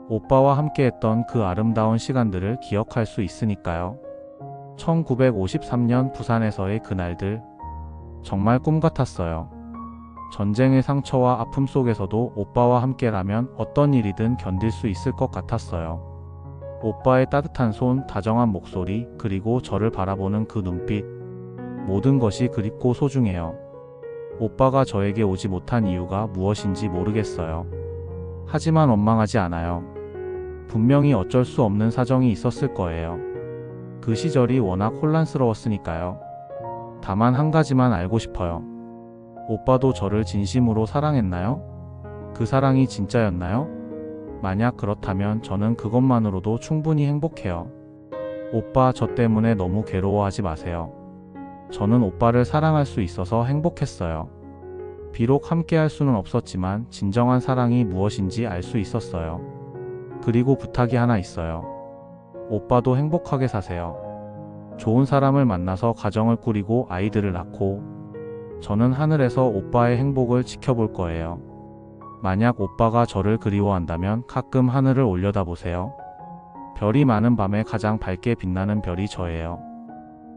오빠와 함께했던 그 아름다운 시간들을 기억할 수 있으니까요. 1953년 부산에서의 그날들, 정말 꿈 같았어요. 전쟁의 상처와 아픔 속에서도 오빠와 함께라면 어떤 일이든 견딜 수 있을 것 같았어요. 오빠의 따뜻한 손, 다정한 목소리, 그리고 저를 바라보는 그 눈빛, 모든 것이 그립고 소중해요. 오빠가 저에게 오지 못한 이유가 무엇인지 모르겠어요. 하지만 원망하지 않아요. 분명히 어쩔 수 없는 사정이 있었을 거예요. 그 시절이 워낙 혼란스러웠으니까요. 다만 한 가지만 알고 싶어요. 오빠도 저를 진심으로 사랑했나요? 그 사랑이 진짜였나요? 만약 그렇다면 저는 그것만으로도 충분히 행복해요. 오빠, 저 때문에 너무 괴로워하지 마세요. 저는 오빠를 사랑할 수 있어서 행복했어요. 비록 함께할 수는 없었지만 진정한 사랑이 무엇인지 알 수 있었어요. 그리고 부탁이 하나 있어요. 오빠도 행복하게 사세요. 좋은 사람을 만나서 가정을 꾸리고 아이들을 낳고 저는 하늘에서 오빠의 행복을 지켜볼 거예요. 만약 오빠가 저를 그리워한다면 가끔 하늘을 올려다보세요. 별이 많은 밤에 가장 밝게 빛나는 별이 저예요.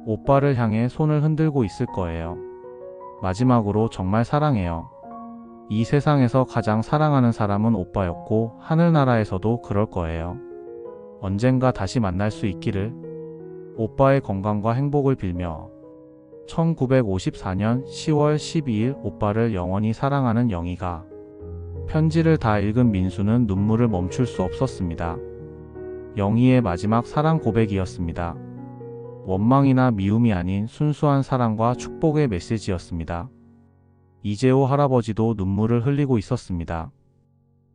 오빠를 향해 손을 흔들고 있을 거예요. 마지막으로 정말 사랑해요. 이 세상에서 가장 사랑하는 사람은 오빠였고 하늘나라에서도 그럴 거예요. 언젠가 다시 만날 수 있기를. 오빠의 건강과 행복을 빌며 1954년 10월 12일 오빠를 영원히 사랑하는 영희가. 편지를 다 읽은 민수는 눈물을 멈출 수 없었습니다. 영희의 마지막 사랑 고백이었습니다. 원망이나 미움이 아닌 순수한 사랑과 축복의 메시지였습니다. 이재호 할아버지도 눈물을 흘리고 있었습니다.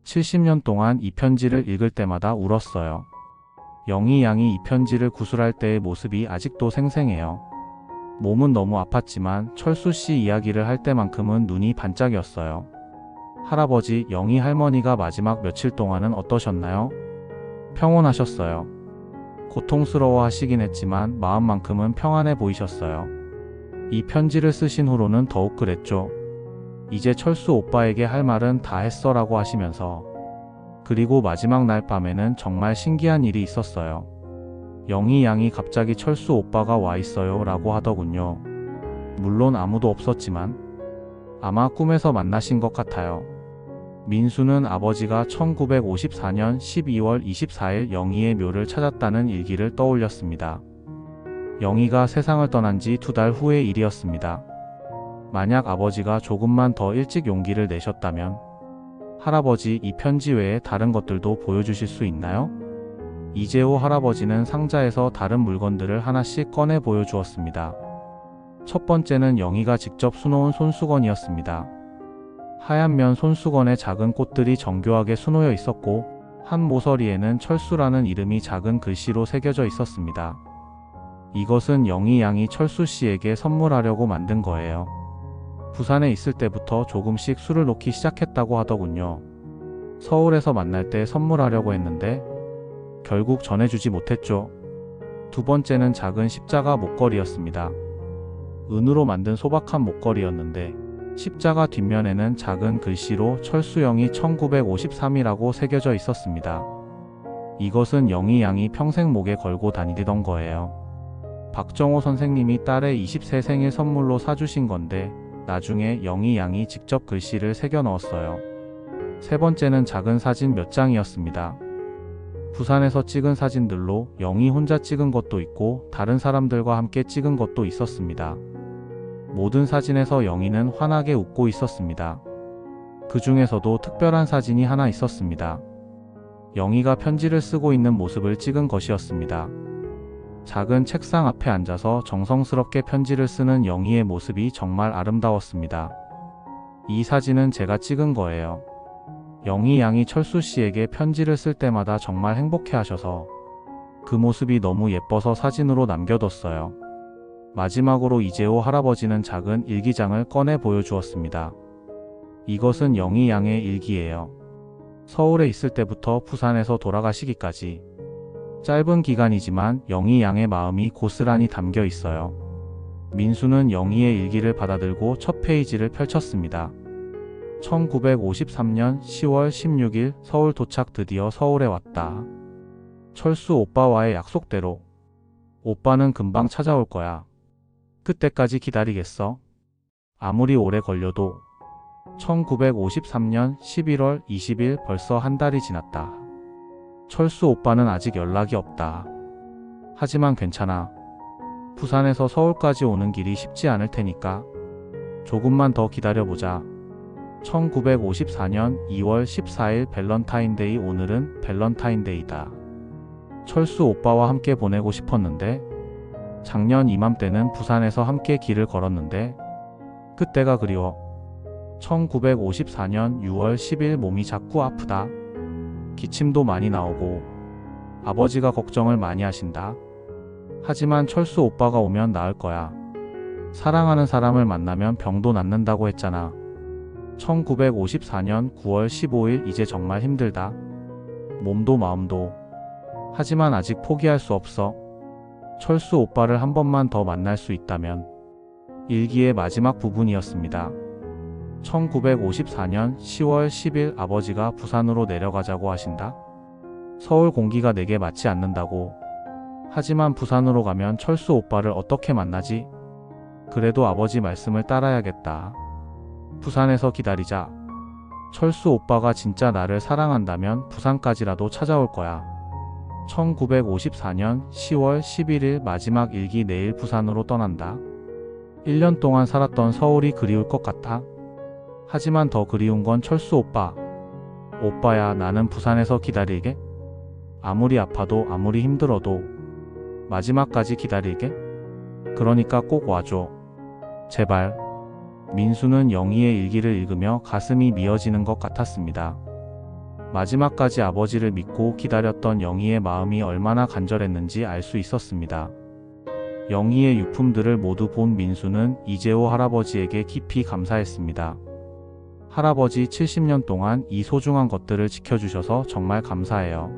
70년 동안 이 편지를 읽을 때마다 울었어요. 영희 양이 이 편지를 구술할 때의 모습이 아직도 생생해요. 몸은 너무 아팠지만 철수 씨 이야기를 할 때만큼은 눈이 반짝였어요. 할아버지, 영희 할머니가 마지막 며칠 동안은 어떠셨나요? 평온하셨어요. 고통스러워 하시긴 했지만 마음만큼은 평안해 보이셨어요. 이 편지를 쓰신 후로는 더욱 그랬죠. 이제 철수 오빠에게 할 말은 다 했어 라고 하시면서. 그리고 마지막 날 밤에는 정말 신기한 일이 있었어요. 영희 양이 갑자기 철수 오빠가 와 있어요 라고 하더군요. 물론 아무도 없었지만 아마 꿈에서 만나신 것 같아요. 민수는 아버지가 1954년 12월 24일 영희의 묘를 찾았다는 일기를 떠올렸습니다. 영희가 세상을 떠난 지 2달 후의 일이었습니다. 만약 아버지가 조금만 더 일찍 용기를 내셨다면 할아버지, 이 편지 외에 다른 것들도 보여주실 수 있나요? 이재호 할아버지는 상자에서 다른 물건들을 하나씩 꺼내 보여주었습니다. 첫 번째는 영희가 직접 수놓은 손수건이었습니다. 하얀 면 손수건에 작은 꽃들이 정교하게 수놓여 있었고 한 모서리에는 철수라는 이름이 작은 글씨로 새겨져 있었습니다. 이것은 영희 양이 철수 씨에게 선물하려고 만든 거예요. 부산에 있을 때부터 조금씩 술을 놓기 시작했다고 하더군요. 서울에서 만날 때 선물하려고 했는데 결국 전해주지 못했죠. 두 번째는 작은 십자가 목걸이였습니다. 은으로 만든 소박한 목걸이였는데 십자가 뒷면에는 작은 글씨로 철수영이 1953이라고 새겨져 있었습니다. 이것은 영희 양이 평생 목에 걸고 다니던 거예요. 박정호 선생님이 딸의 20세 생일 선물로 사주신 건데 나중에 영희 양이 직접 글씨를 새겨 넣었어요. 세 번째는 작은 사진 몇 장이었습니다. 부산에서 찍은 사진들로 영희 혼자 찍은 것도 있고 다른 사람들과 함께 찍은 것도 있었습니다. 모든 사진에서 영희는 환하게 웃고 있었습니다. 그 중에서도 특별한 사진이 하나 있었습니다. 영희가 편지를 쓰고 있는 모습을 찍은 것이었습니다. 작은 책상 앞에 앉아서 정성스럽게 편지를 쓰는 영희의 모습이 정말 아름다웠습니다. 이 사진은 제가 찍은 거예요. 영희 양이 철수 씨에게 편지를 쓸 때마다 정말 행복해 하셔서 그 모습이 너무 예뻐서 사진으로 남겨뒀어요. 마지막으로 이재호 할아버지는 작은 일기장을 꺼내 보여주었습니다. 이것은 영희 양의 일기예요. 서울에 있을 때부터 부산에서 돌아가시기까지 짧은 기간이지만 영희 양의 마음이 고스란히 담겨 있어요. 민수는 영희의 일기를 받아들고 첫 페이지를 펼쳤습니다. 1953년 10월 16일 서울 도착. 드디어 서울에 왔다. 철수 오빠와의 약속대로. 오빠는 금방 찾아올 거야. 그때까지 기다리겠어. 아무리 오래 걸려도. 1953년 11월 20일 벌써 한 달이 지났다. 철수 오빠는 아직 연락이 없다. 하지만 괜찮아. 부산에서 서울까지 오는 길이 쉽지 않을 테니까 조금만 더 기다려보자. 1954년 2월 14일 밸런타인데이. 오늘은 밸런타인데이다. 철수 오빠와 함께 보내고 싶었는데 작년 이맘때는 부산에서 함께 길을 걸었는데 그때가 그리워. 1954년 6월 10일 몸이 자꾸 아프다. 기침도 많이 나오고 아버지가 걱정을 많이 하신다. 하지만 철수 오빠가 오면 나을 거야. 사랑하는 사람을 만나면 병도 낫는다고 했잖아. 1954년 9월 15일 이제 정말 힘들다. 몸도 마음도. 하지만 아직 포기할 수 없어. 철수 오빠를 한 번만 더 만날 수 있다면. 일기의 마지막 부분이었습니다. 1954년 10월 10일 아버지가 부산으로 내려가자고 하신다. 서울 공기가 내게 맞지 않는다고. 하지만 부산으로 가면 철수 오빠를 어떻게 만나지? 그래도 아버지 말씀을 따라야겠다. 부산에서 기다리자. 철수 오빠가 진짜 나를 사랑한다면 부산까지라도 찾아올 거야. 1954년 10월 11일 마지막 일기. 내일 부산으로 떠난다. 1년 동안 살았던 서울이 그리울 것 같아. 하지만 더 그리운 건 철수 오빠. 오빠야, 나는 부산에서 기다리게. 아무리 아파도 아무리 힘들어도 마지막까지 기다릴게. 그러니까 꼭 와줘. 제발. 민수는 영희의 일기를 읽으며 가슴이 미어지는 것 같았습니다. 마지막까지 아버지를 믿고 기다렸던 영희의 마음이 얼마나 간절했는지 알 수 있었습니다. 영희의 유품들을 모두 본 민수는 이재호 할아버지에게 깊이 감사했습니다. 할아버지 70년 동안 이 소중한 것들을 지켜주셔서 정말 감사해요.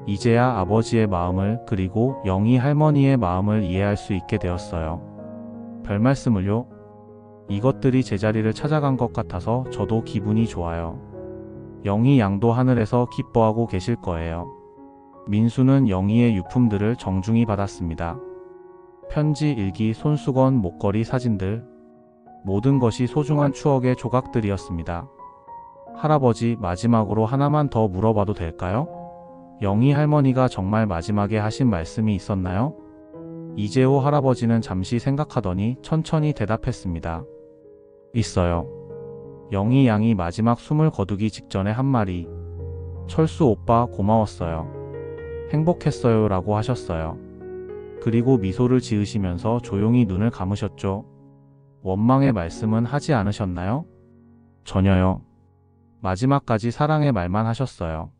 이제야 아버지의 마음을 그리고 영희 할머니의 마음을 이해할 수 있게 되었어요. 별 말씀을요. 이것들이 제자리를 찾아간 것 같아서 저도 기분이 좋아요. 영희 양도 하늘에서 기뻐하고 계실 거예요. 민수는 영희의 유품들을 정중히 받았습니다. 편지, 일기, 손수건, 목걸이, 사진들. 모든 것이 소중한 추억의 조각들이었습니다. 할아버지, 마지막으로 하나만 더 물어봐도 될까요? 영희 할머니가 정말 마지막에 하신 말씀이 있었나요? 이재호 할아버지는 잠시 생각하더니 천천히 대답했습니다. 있어요. 영희 양이 마지막 숨을 거두기 직전에 한 말이 철수 오빠 고마웠어요. 행복했어요 라고 하셨어요. 그리고 미소를 지으시면서 조용히 눈을 감으셨죠. 원망의 말씀은 하지 않으셨나요? 전혀요. 마지막까지 사랑의 말만 하셨어요.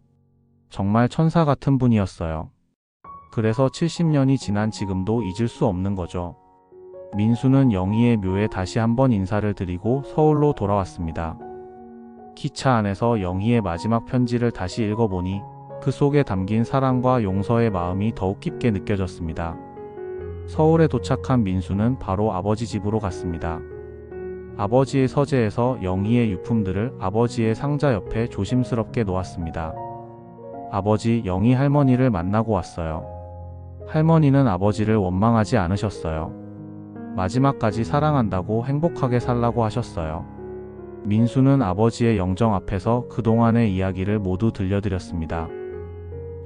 정말 천사 같은 분이었어요. 그래서 70년이 지난 지금도 잊을 수 없는 거죠. 민수는 영희의 묘에 다시 한번 인사를 드리고 서울로 돌아왔습니다. 기차 안에서 영희의 마지막 편지를 다시 읽어보니 그 속에 담긴 사랑과 용서의 마음이 더욱 깊게 느껴졌습니다. 서울에 도착한 민수는 바로 아버지 집으로 갔습니다. 아버지의 서재에서 영희의 유품들을 아버지의 상자 옆에 조심스럽게 놓았습니다. 아버지, 영희 할머니를 만나고 왔어요. 할머니는 아버지를 원망하지 않으셨어요. 마지막까지 사랑한다고 행복하게 살라고 하셨어요. 민수는 아버지의 영정 앞에서 그동안의 이야기를 모두 들려드렸습니다.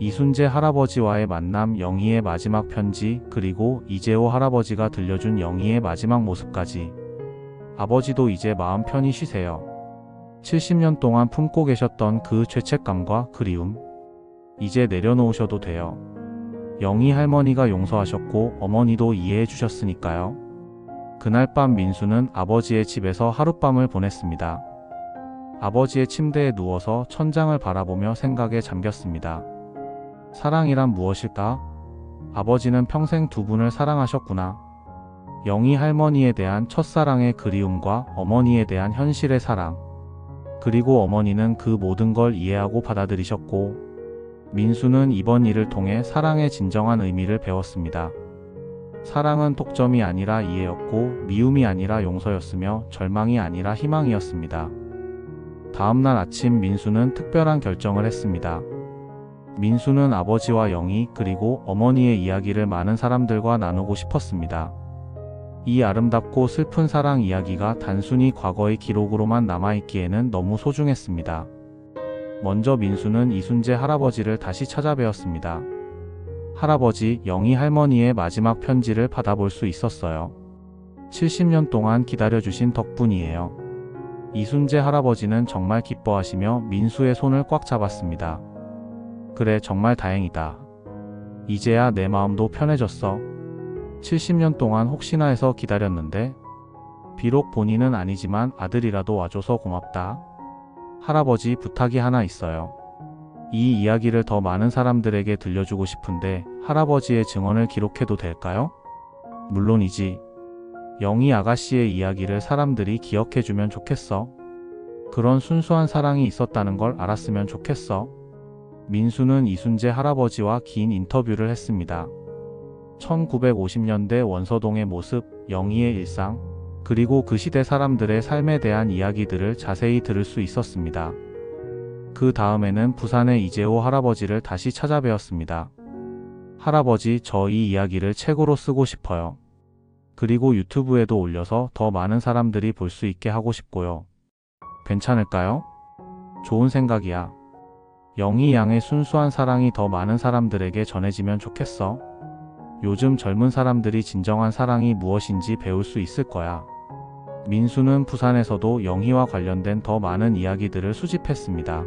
이순재 할아버지와의 만남, 영희의 마지막 편지, 그리고 이재호 할아버지가 들려준 영희의 마지막 모습까지. 아버지도 이제 마음 편히 쉬세요. 70년 동안 품고 계셨던 그 죄책감과 그리움, 이제 내려놓으셔도 돼요. 영희 할머니가 용서하셨고 어머니도 이해해 주셨으니까요. 그날 밤 민수는 아버지의 집에서 하룻밤을 보냈습니다. 아버지의 침대에 누워서 천장을 바라보며 생각에 잠겼습니다. 사랑이란 무엇일까? 아버지는 평생 두 분을 사랑하셨구나. 영희 할머니에 대한 첫사랑의 그리움과 어머니에 대한 현실의 사랑. 그리고 어머니는 그 모든 걸 이해하고 받아들이셨고, 민수는 이번 일을 통해 사랑의 진정한 의미를 배웠습니다. 사랑은 독점이 아니라 이해였고, 미움이 아니라 용서였으며, 절망이 아니라 희망이었습니다. 다음날 아침 민수는 특별한 결정을 했습니다. 민수는 아버지와 영희 그리고 어머니의 이야기를 많은 사람들과 나누고 싶었습니다. 이 아름답고 슬픈 사랑 이야기가 단순히 과거의 기록으로만 남아있기에는 너무 소중했습니다. 먼저 민수는 이순재 할아버지를 다시 찾아뵈었습니다. 할아버지, 영희 할머니의 마지막 편지를 받아볼 수 있었어요. 70년 동안 기다려주신 덕분이에요. 이순재 할아버지는 정말 기뻐하시며 민수의 손을 꽉 잡았습니다. 그래, 정말 다행이다. 이제야 내 마음도 편해졌어. 70년 동안 혹시나 해서 기다렸는데, 비록 본인은 아니지만 아들이라도 와줘서 고맙다. 할아버지, 부탁이 하나 있어요. 이 이야기를 더 많은 사람들에게 들려주고 싶은데 할아버지의 증언을 기록해도 될까요? 물론이지. 영희 아가씨의 이야기를 사람들이 기억해주면 좋겠어. 그런 순수한 사랑이 있었다는 걸 알았으면 좋겠어. 민수는 이순재 할아버지와 긴 인터뷰를 했습니다. 1950년대 원서동의 모습, 영희의 일상, 그리고 그 시대 사람들의 삶에 대한 이야기들을 자세히 들을 수 있었습니다. 그 다음에는 부산의 이재호 할아버지를 다시 찾아뵈었습니다. 할아버지, 저 이 이야기를 책으로 쓰고 싶어요. 그리고 유튜브에도 올려서 더 많은 사람들이 볼 수 있게 하고 싶고요. 괜찮을까요? 좋은 생각이야. 영희 양의 순수한 사랑이 더 많은 사람들에게 전해지면 좋겠어. 요즘 젊은 사람들이 진정한 사랑이 무엇인지 배울 수 있을 거야. 민수는 부산에서도 영희와 관련된 더 많은 이야기들을 수집했습니다.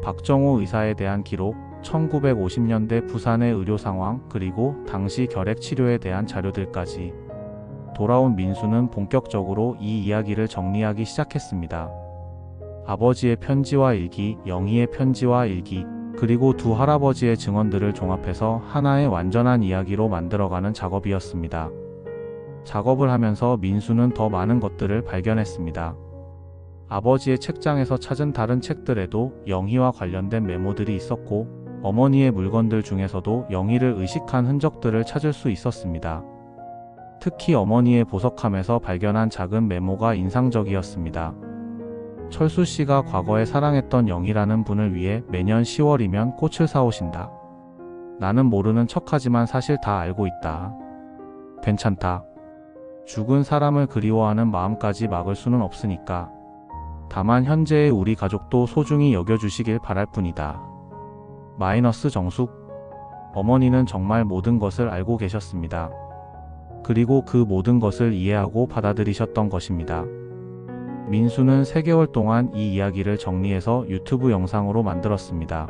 박정호 의사에 대한 기록, 1950년대 부산의 의료 상황 그리고 당시 결핵 치료에 대한 자료들까지. 돌아온 민수는 본격적으로 이 이야기를 정리하기 시작했습니다. 아버지의 편지와 일기, 영희의 편지와 일기, 그리고 두 할아버지의 증언들을 종합해서 하나의 완전한 이야기로 만들어가는 작업이었습니다. 작업을 하면서 민수는 더 많은 것들을 발견했습니다. 아버지의 책장에서 찾은 다른 책들에도 영희와 관련된 메모들이 있었고, 어머니의 물건들 중에서도 영희를 의식한 흔적들을 찾을 수 있었습니다. 특히 어머니의 보석함에서 발견한 작은 메모가 인상적이었습니다. 철수 씨가 과거에 사랑했던 영희라는 분을 위해 매년 10월이면 꽃을 사오신다. 나는 모르는 척하지만 사실 다 알고 있다. 괜찮다. 죽은 사람을 그리워하는 마음까지 막을 수는 없으니까. 다만 현재의 우리 가족도 소중히 여겨주시길 바랄 뿐이다. 마이너스 정숙. 어머니는 정말 모든 것을 알고 계셨습니다. 그리고 그 모든 것을 이해하고 받아들이셨던 것입니다. 민수는 3개월 동안 이 이야기를 정리해서 유튜브 영상으로 만들었습니다.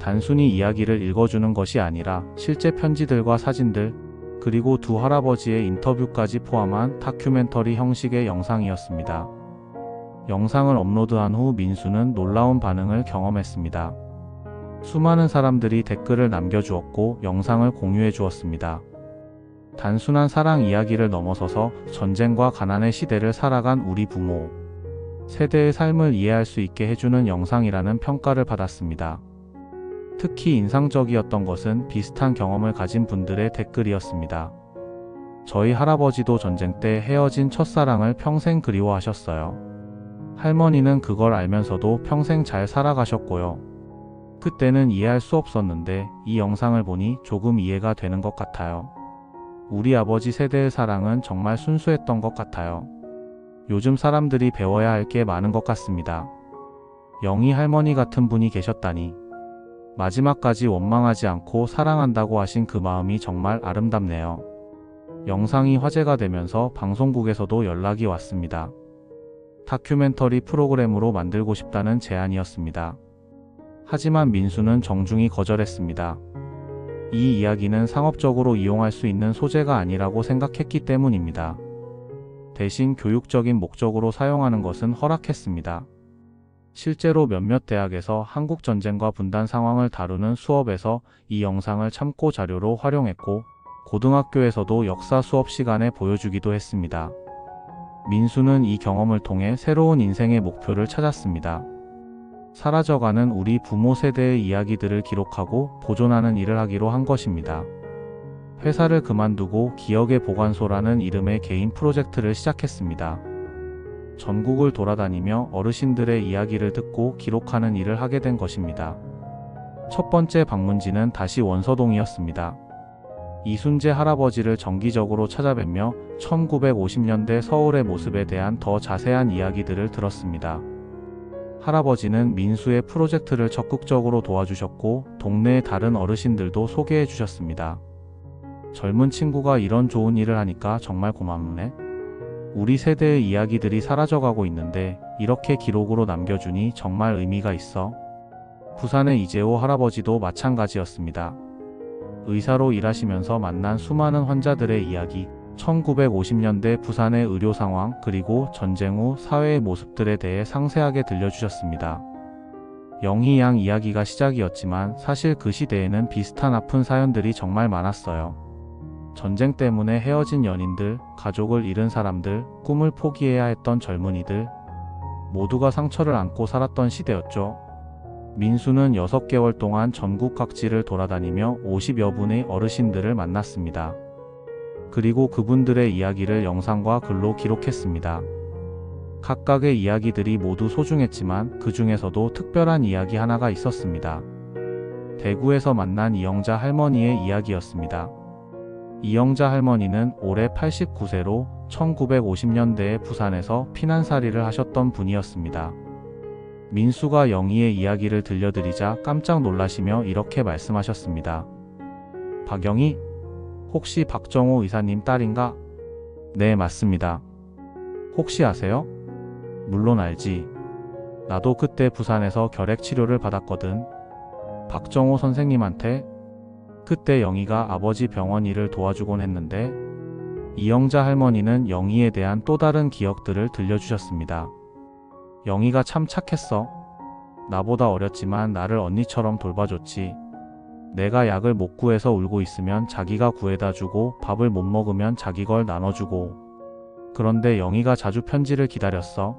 단순히 이야기를 읽어주는 것이 아니라 실제 편지들과 사진들, 그리고 두 할아버지의 인터뷰까지 포함한 다큐멘터리 형식의 영상이었습니다. 영상을 업로드한 후 민수는 놀라운 반응을 경험했습니다. 수많은 사람들이 댓글을 남겨주었고 영상을 공유해 주었습니다. 단순한 사랑 이야기를 넘어서서 전쟁과 가난의 시대를 살아간 우리 부모 세대의 삶을 이해할 수 있게 해주는 영상이라는 평가를 받았습니다. 특히 인상적이었던 것은 비슷한 경험을 가진 분들의 댓글이었습니다. 저희 할아버지도 전쟁 때 헤어진 첫사랑을 평생 그리워하셨어요. 할머니는 그걸 알면서도 평생 잘 살아가셨고요. 그때는 이해할 수 없었는데 이 영상을 보니 조금 이해가 되는 것 같아요. 우리 아버지 세대의 사랑은 정말 순수했던 것 같아요. 요즘 사람들이 배워야 할 게 많은 것 같습니다. 영희 할머니 같은 분이 계셨다니. 마지막까지 원망하지 않고 사랑한다고 하신 그 마음이 정말 아름답네요. 영상이 화제가 되면서 방송국에서도 연락이 왔습니다. 다큐멘터리 프로그램으로 만들고 싶다는 제안이었습니다. 하지만 민수는 정중히 거절했습니다. 이 이야기는 상업적으로 이용할 수 있는 소재가 아니라고 생각했기 때문입니다. 대신 교육적인 목적으로 사용하는 것은 허락했습니다. 실제로 몇몇 대학에서 한국 전쟁과 분단 상황을 다루는 수업에서 이 영상을 참고 자료로 활용했고, 고등학교에서도 역사 수업 시간에 보여주기도 했습니다. 민수는 이 경험을 통해 새로운 인생의 목표를 찾았습니다. 사라져가는 우리 부모 세대의 이야기들을 기록하고 보존하는 일을 하기로 한 것입니다. 회사를 그만두고 기억의 보관소라는 이름의 개인 프로젝트를 시작했습니다. 전국을 돌아다니며 어르신들의 이야기를 듣고 기록하는 일을 하게 된 것입니다. 첫 번째 방문지는 다시 원서동이었습니다. 이순재 할아버지를 정기적으로 찾아뵙며 1950년대 서울의 모습에 대한 더 자세한 이야기들을 들었습니다. 할아버지는 민수의 프로젝트를 적극적으로 도와주셨고 동네의 다른 어르신들도 소개해 주셨습니다. 젊은 친구가 이런 좋은 일을 하니까 정말 고맙네. 우리 세대의 이야기들이 사라져가고 있는데 이렇게 기록으로 남겨주니 정말 의미가 있어. 부산의 이재호 할아버지도 마찬가지였습니다. 의사로 일하시면서 만난 수많은 환자들의 이야기, 1950년대 부산의 의료 상황, 그리고 전쟁 후 사회의 모습들에 대해 상세하게 들려주셨습니다. 영희 양 이야기가 시작이었지만 사실 그 시대에는 비슷한 아픈 사연들이 정말 많았어요. 전쟁 때문에 헤어진 연인들, 가족을 잃은 사람들, 꿈을 포기해야 했던 젊은이들, 모두가 상처를 안고 살았던 시대였죠. 민수는 6개월 동안 전국 각지를 돌아다니며 50여 분의 어르신들을 만났습니다. 그리고 그분들의 이야기를 영상과 글로 기록했습니다. 각각의 이야기들이 모두 소중했지만 그 중에서도 특별한 이야기 하나가 있었습니다. 대구에서 만난 이영자 할머니의 이야기였습니다. 이영자 할머니는 올해 89세로 1950년대에 부산에서 피난살이를 하셨던 분이었습니다. 민수가 영희의 이야기를 들려드리자 깜짝 놀라시며 이렇게 말씀하셨습니다. 박영희? 혹시 박정호 의사님 딸인가? 네, 맞습니다. 혹시 아세요? 물론 알지. 나도 그때 부산에서 결핵 치료를 받았거든. 박정호 선생님한테. 그때 영희가 아버지 병원 일을 도와주곤 했는데 이영자 할머니는 영희에 대한 또 다른 기억들을 들려주셨습니다. 영희가 참 착했어. 나보다 어렸지만 나를 언니처럼 돌봐줬지. 내가 약을 못 구해서 울고 있으면 자기가 구해다 주고 밥을 못 먹으면 자기 걸 나눠주고. 그런데 영희가 자주 편지를 기다렸어.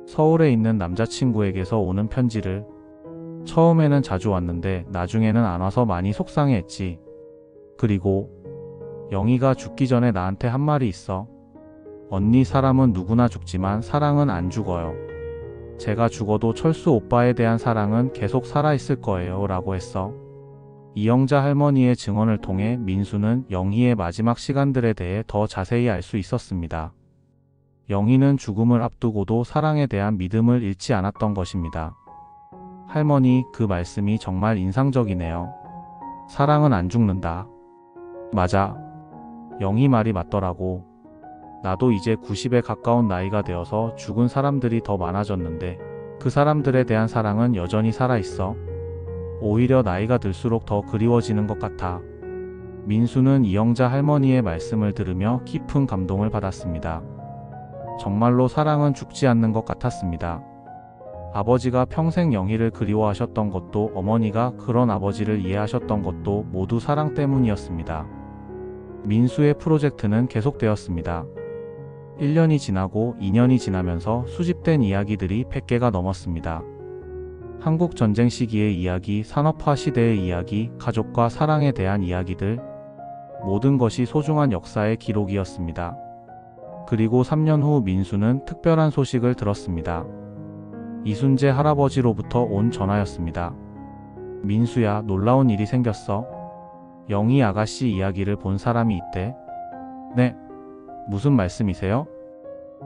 서울에 있는 남자친구에게서 오는 편지를. 처음에는 자주 왔는데 나중에는 안 와서 많이 속상해했지. 그리고 영희가 죽기 전에 나한테 한 말이 있어. 언니, 사람은 누구나 죽지만 사랑은 안 죽어요. 제가 죽어도 철수 오빠에 대한 사랑은 계속 살아있을 거예요 라고 했어. 이영자 할머니의 증언을 통해 민수는 영희의 마지막 시간들에 대해 더 자세히 알 수 있었습니다. 영희는 죽음을 앞두고도 사랑에 대한 믿음을 잃지 않았던 것입니다. 할머니, 그 말씀이 정말 인상적이네요. 사랑은 안 죽는다. 맞아. 영희 말이 맞더라고. 나도 이제 90에 가까운 나이가 되어서 죽은 사람들이 더 많아졌는데 그 사람들에 대한 사랑은 여전히 살아있어. 오히려 나이가 들수록 더 그리워지는 것 같아. 민수는 이영자 할머니의 말씀을 들으며 깊은 감동을 받았습니다. 정말로 사랑은 죽지 않는 것 같았습니다. 아버지가 평생 영희를 그리워하셨던 것도, 어머니가 그런 아버지를 이해하셨던 것도 모두 사랑 때문이었습니다. 민수의 프로젝트는 계속되었습니다. 1년이 지나고 2년이 지나면서 수집된 이야기들이 100개가 넘었습니다. 한국 전쟁 시기의 이야기, 산업화 시대의 이야기, 가족과 사랑에 대한 이야기들, 모든 것이 소중한 역사의 기록이었습니다. 그리고 3년 후 민수는 특별한 소식을 들었습니다. 이순재 할아버지로부터 온 전화였습니다. 민수야, 놀라운 일이 생겼어. 영희 아가씨 이야기를 본 사람이 있대. 네. 무슨 말씀이세요?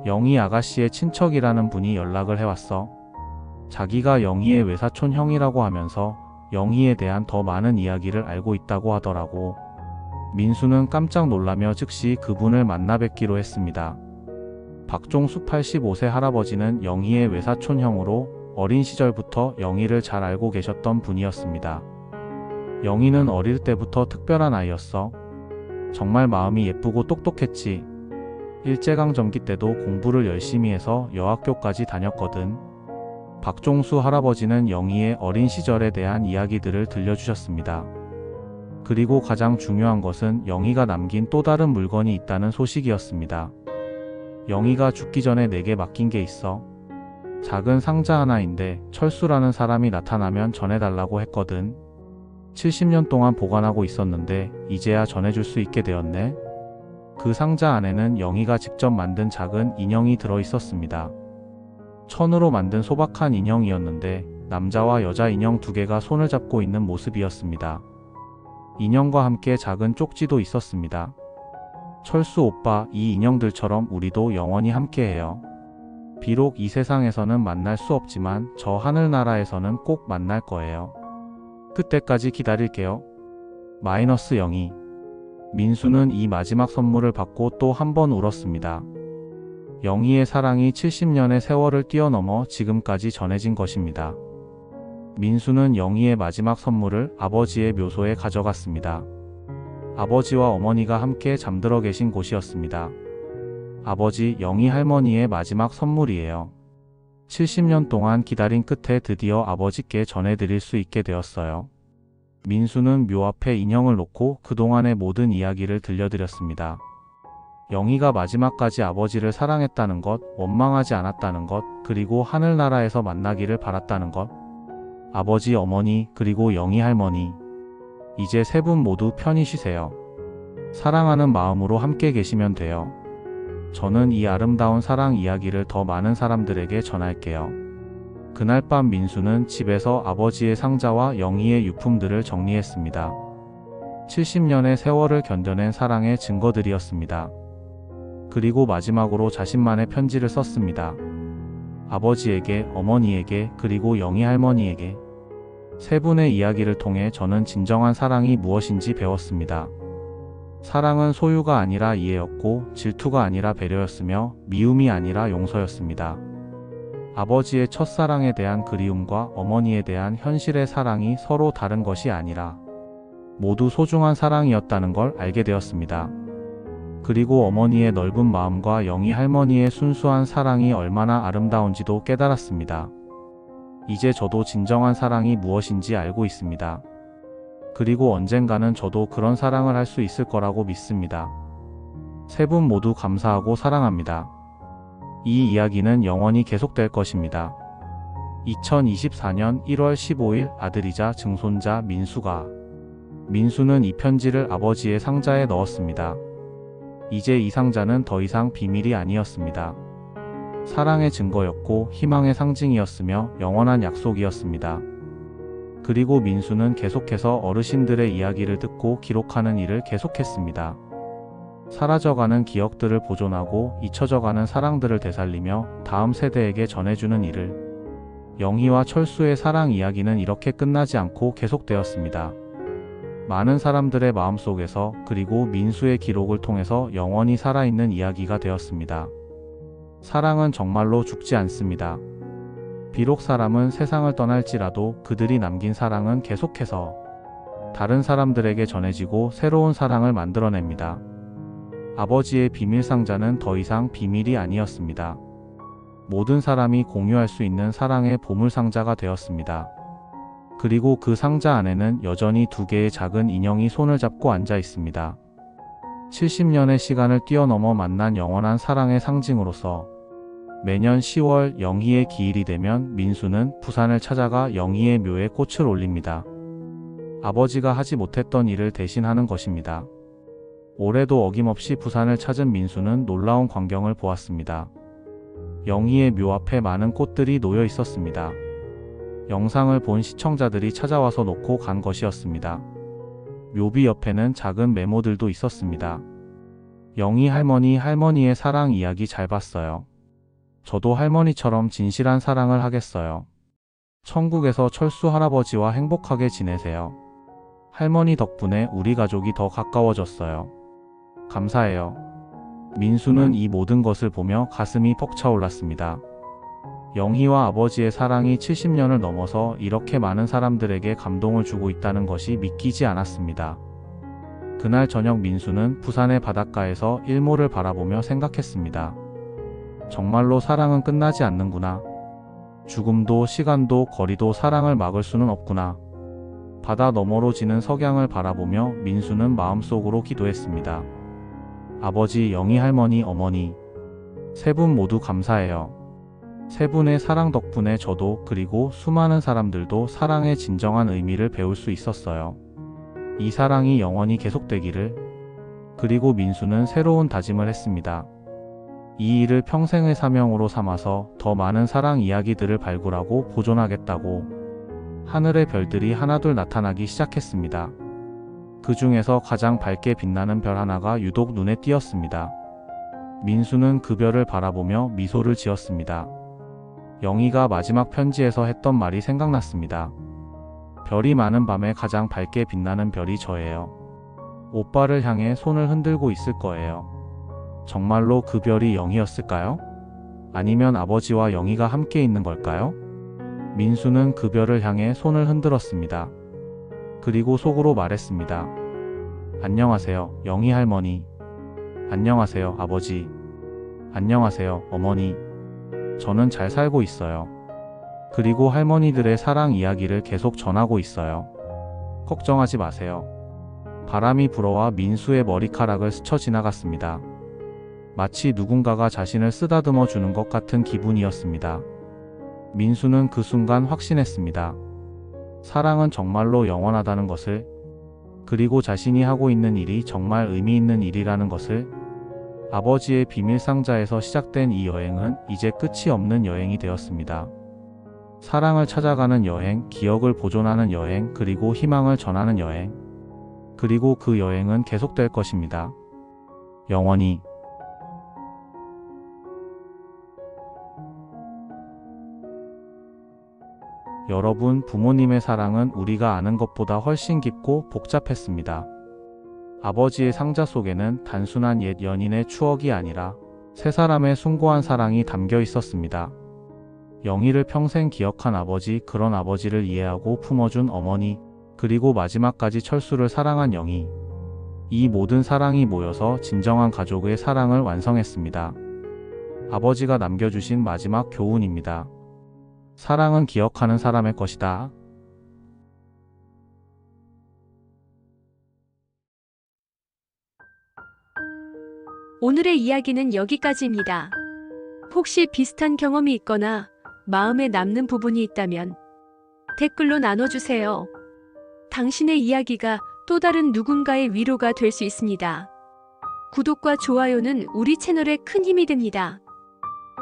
영희 아가씨의 친척이라는 분이 연락을 해왔어. 자기가 영희의 외사촌 형이라고 하면서 영희에 대한 더 많은 이야기를 알고 있다고 하더라고. 민수는 깜짝 놀라며 즉시 그분을 만나 뵙기로 했습니다. 박종수 85세 할아버지는 영희의 외사촌 형으로 어린 시절부터 영희를 잘 알고 계셨던 분이었습니다. 영희는 어릴 때부터 특별한 아이였어. 정말 마음이 예쁘고 똑똑했지. 일제강점기 때도 공부를 열심히 해서 여학교까지 다녔거든. 박종수 할아버지는 영희의 어린 시절에 대한 이야기들을 들려주셨습니다. 그리고 가장 중요한 것은 영희가 남긴 또 다른 물건이 있다는 소식이었습니다. 영희가 죽기 전에 내게 맡긴 게 있어. 작은 상자 하나인데 철수라는 사람이 나타나면 전해달라고 했거든. 70년 동안 보관하고 있었는데 이제야 전해줄 수 있게 되었네. 그 상자 안에는 영희가 직접 만든 작은 인형이 들어 있었습니다. 천으로 만든 소박한 인형이었는데 남자와 여자 인형 2개가 손을 잡고 있는 모습이었습니다. 인형과 함께 작은 쪽지도 있었습니다. 철수 오빠, 이 인형들처럼 우리도 영원히 함께해요. 비록 이 세상에서는 만날 수 없지만 저 하늘나라에서는 꼭 만날 거예요. 그때까지 기다릴게요. 마이너스 영희. 민수는 이 마지막 선물을 받고 또 한 번 울었습니다. 영희의 사랑이 70년의 세월을 뛰어넘어 지금까지 전해진 것입니다. 민수는 영희의 마지막 선물을 아버지의 묘소에 가져갔습니다. 아버지와 어머니가 함께 잠들어 계신 곳이었습니다. 아버지, 영희 할머니의 마지막 선물이에요. 70년 동안 기다린 끝에 드디어 아버지께 전해드릴 수 있게 되었어요. 민수는 묘 앞에 인형을 놓고 그동안의 모든 이야기를 들려드렸습니다. 영희가 마지막까지 아버지를 사랑했다는 것, 원망하지 않았다는 것, 그리고 하늘나라에서 만나기를 바랐다는 것. 아버지, 어머니, 그리고 영희 할머니. 이제 세 분 모두 편히 쉬세요. 사랑하는 마음으로 함께 계시면 돼요. 저는 이 아름다운 사랑 이야기를 더 많은 사람들에게 전할게요. 그날 밤 민수는 집에서 아버지의 상자와 영희의 유품들을 정리했습니다. 70년의 세월을 견뎌낸 사랑의 증거들이었습니다. 그리고 마지막으로 자신만의 편지를 썼습니다. 아버지에게, 어머니에게, 그리고 영희 할머니에게. 세 분의 이야기를 통해 저는 진정한 사랑이 무엇인지 배웠습니다. 사랑은 소유가 아니라 이해였고, 질투가 아니라 배려였으며, 미움이 아니라 용서였습니다. 아버지의 첫사랑에 대한 그리움과 어머니에 대한 현실의 사랑이 서로 다른 것이 아니라 모두 소중한 사랑이었다는 걸 알게 되었습니다. 그리고 어머니의 넓은 마음과 영희 할머니의 순수한 사랑이 얼마나 아름다운지도 깨달았습니다. 이제 저도 진정한 사랑이 무엇인지 알고 있습니다. 그리고 언젠가는 저도 그런 사랑을 할 수 있을 거라고 믿습니다. 세 분 모두 감사하고 사랑합니다. 이 이야기는 영원히 계속될 것입니다. 2024년 1월 15일 아들이자 증손자 민수는 이 편지를 아버지의 상자에 넣었습니다. 이제 이 상자는 더 이상 비밀이 아니었습니다. 사랑의 증거였고 희망의 상징이었으며 영원한 약속이었습니다. 그리고 민수는 계속해서 어르신들의 이야기를 듣고 기록하는 일을 계속했습니다. 사라져가는 기억들을 보존하고 잊혀져가는 사랑들을 되살리며 다음 세대에게 전해주는 일을. 영희와 철수의 사랑 이야기는 이렇게 끝나지 않고 계속되었습니다. 많은 사람들의 마음속에서 그리고 민수의 기록을 통해서 영원히 살아있는 이야기가 되었습니다. 사랑은 정말로 죽지 않습니다. 비록 사람은 세상을 떠날지라도 그들이 남긴 사랑은 계속해서 다른 사람들에게 전해지고 새로운 사랑을 만들어냅니다. 아버지의 비밀 상자는 더 이상 비밀이 아니었습니다. 모든 사람이 공유할 수 있는 사랑의 보물 상자가 되었습니다. 그리고 그 상자 안에는 여전히 두 개의 작은 인형이 손을 잡고 앉아 있습니다. 70년의 시간을 뛰어넘어 만난 영원한 사랑의 상징으로서 매년 10월 영희의 기일이 되면 민수는 부산을 찾아가 영희의 묘에 꽃을 올립니다. 아버지가 하지 못했던 일을 대신하는 것입니다. 올해도 어김없이 부산을 찾은 민수는 놀라운 광경을 보았습니다. 영희의 묘 앞에 많은 꽃들이 놓여 있었습니다. 영상을 본 시청자들이 찾아와서 놓고 간 것이었습니다. 묘비 옆에는 작은 메모들도 있었습니다. 영희 할머니의 사랑 이야기 잘 봤어요. 저도 할머니처럼 진실한 사랑을 하겠어요. 천국에서 철수 할아버지와 행복하게 지내세요. 할머니 덕분에 우리 가족이 더 가까워졌어요. 감사해요. 민수는 이 모든 것을 보며 가슴이 벅차올랐습니다. 영희와 아버지의 사랑이 70년을 넘어서 이렇게 많은 사람들에게 감동을 주고 있다는 것이 믿기지 않았습니다. 그날 저녁 민수는 부산의 바닷가에서 일몰을 바라보며 생각했습니다. 정말로 사랑은 끝나지 않는구나. 죽음도 시간도 거리도 사랑을 막을 수는 없구나. 바다 너머로 지는 석양을 바라보며 민수는 마음속으로 기도했습니다. 아버지, 영희 할머니, 어머니, 세 분 모두 감사해요. 세 분의 사랑 덕분에 저도 그리고 수많은 사람들도 사랑의 진정한 의미를 배울 수 있었어요. 이 사랑이 영원히 계속되기를. 그리고 민수는 새로운 다짐을 했습니다. 이 일을 평생의 사명으로 삼아서 더 많은 사랑 이야기들을 발굴하고 보존하겠다고. 하늘의 별들이 하나둘 나타나기 시작했습니다. 그 중에서 가장 밝게 빛나는 별 하나가 유독 눈에 띄었습니다. 민수는 그 별을 바라보며 미소를 지었습니다. 영희가 마지막 편지에서 했던 말이 생각났습니다. 별이 많은 밤에 가장 밝게 빛나는 별이 저예요. 오빠를 향해 손을 흔들고 있을 거예요. 정말로 그 별이 영희였을까요? 아니면 아버지와 영희가 함께 있는 걸까요? 민수는 그 별을 향해 손을 흔들었습니다. 그리고 속으로 말했습니다. 안녕하세요, 영희 할머니. 안녕하세요, 아버지. 안녕하세요, 어머니. 저는 잘 살고 있어요. 그리고 할머니들의 사랑 이야기를 계속 전하고 있어요. 걱정하지 마세요. 바람이 불어와 민수의 머리카락을 스쳐 지나갔습니다. 마치 누군가가 자신을 쓰다듬어 주는 것 같은 기분이었습니다. 민수는 그 순간 확신했습니다. 사랑은 정말로 영원하다는 것을, 그리고 자신이 하고 있는 일이 정말 의미 있는 일이라는 것을. 아버지의 비밀 상자에서 시작된 이 여행은 이제 끝이 없는 여행이 되었습니다. 사랑을 찾아가는 여행, 기억을 보존하는 여행, 그리고 희망을 전하는 여행. 그리고 그 여행은 계속될 것입니다. 영원히. 여러분, 부모님의 사랑은 우리가 아는 것보다 훨씬 깊고 복잡했습니다. 아버지의 상자 속에는 단순한 옛 연인의 추억이 아니라 세 사람의 숭고한 사랑이 담겨 있었습니다. 영희를 평생 기억한 아버지, 그런 아버지를 이해하고 품어준 어머니, 그리고 마지막까지 철수를 사랑한 영희. 이 모든 사랑이 모여서 진정한 가족의 사랑을 완성했습니다. 아버지가 남겨주신 마지막 교훈입니다. 사랑은 기억하는 사람의 것이다. 오늘의 이야기는 여기까지입니다. 혹시 비슷한 경험이 있거나 마음에 남는 부분이 있다면 댓글로 나눠주세요. 당신의 이야기가 또 다른 누군가의 위로가 될 수 있습니다. 구독과 좋아요는 우리 채널에 큰 힘이 됩니다.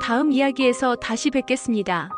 다음 이야기에서 다시 뵙겠습니다.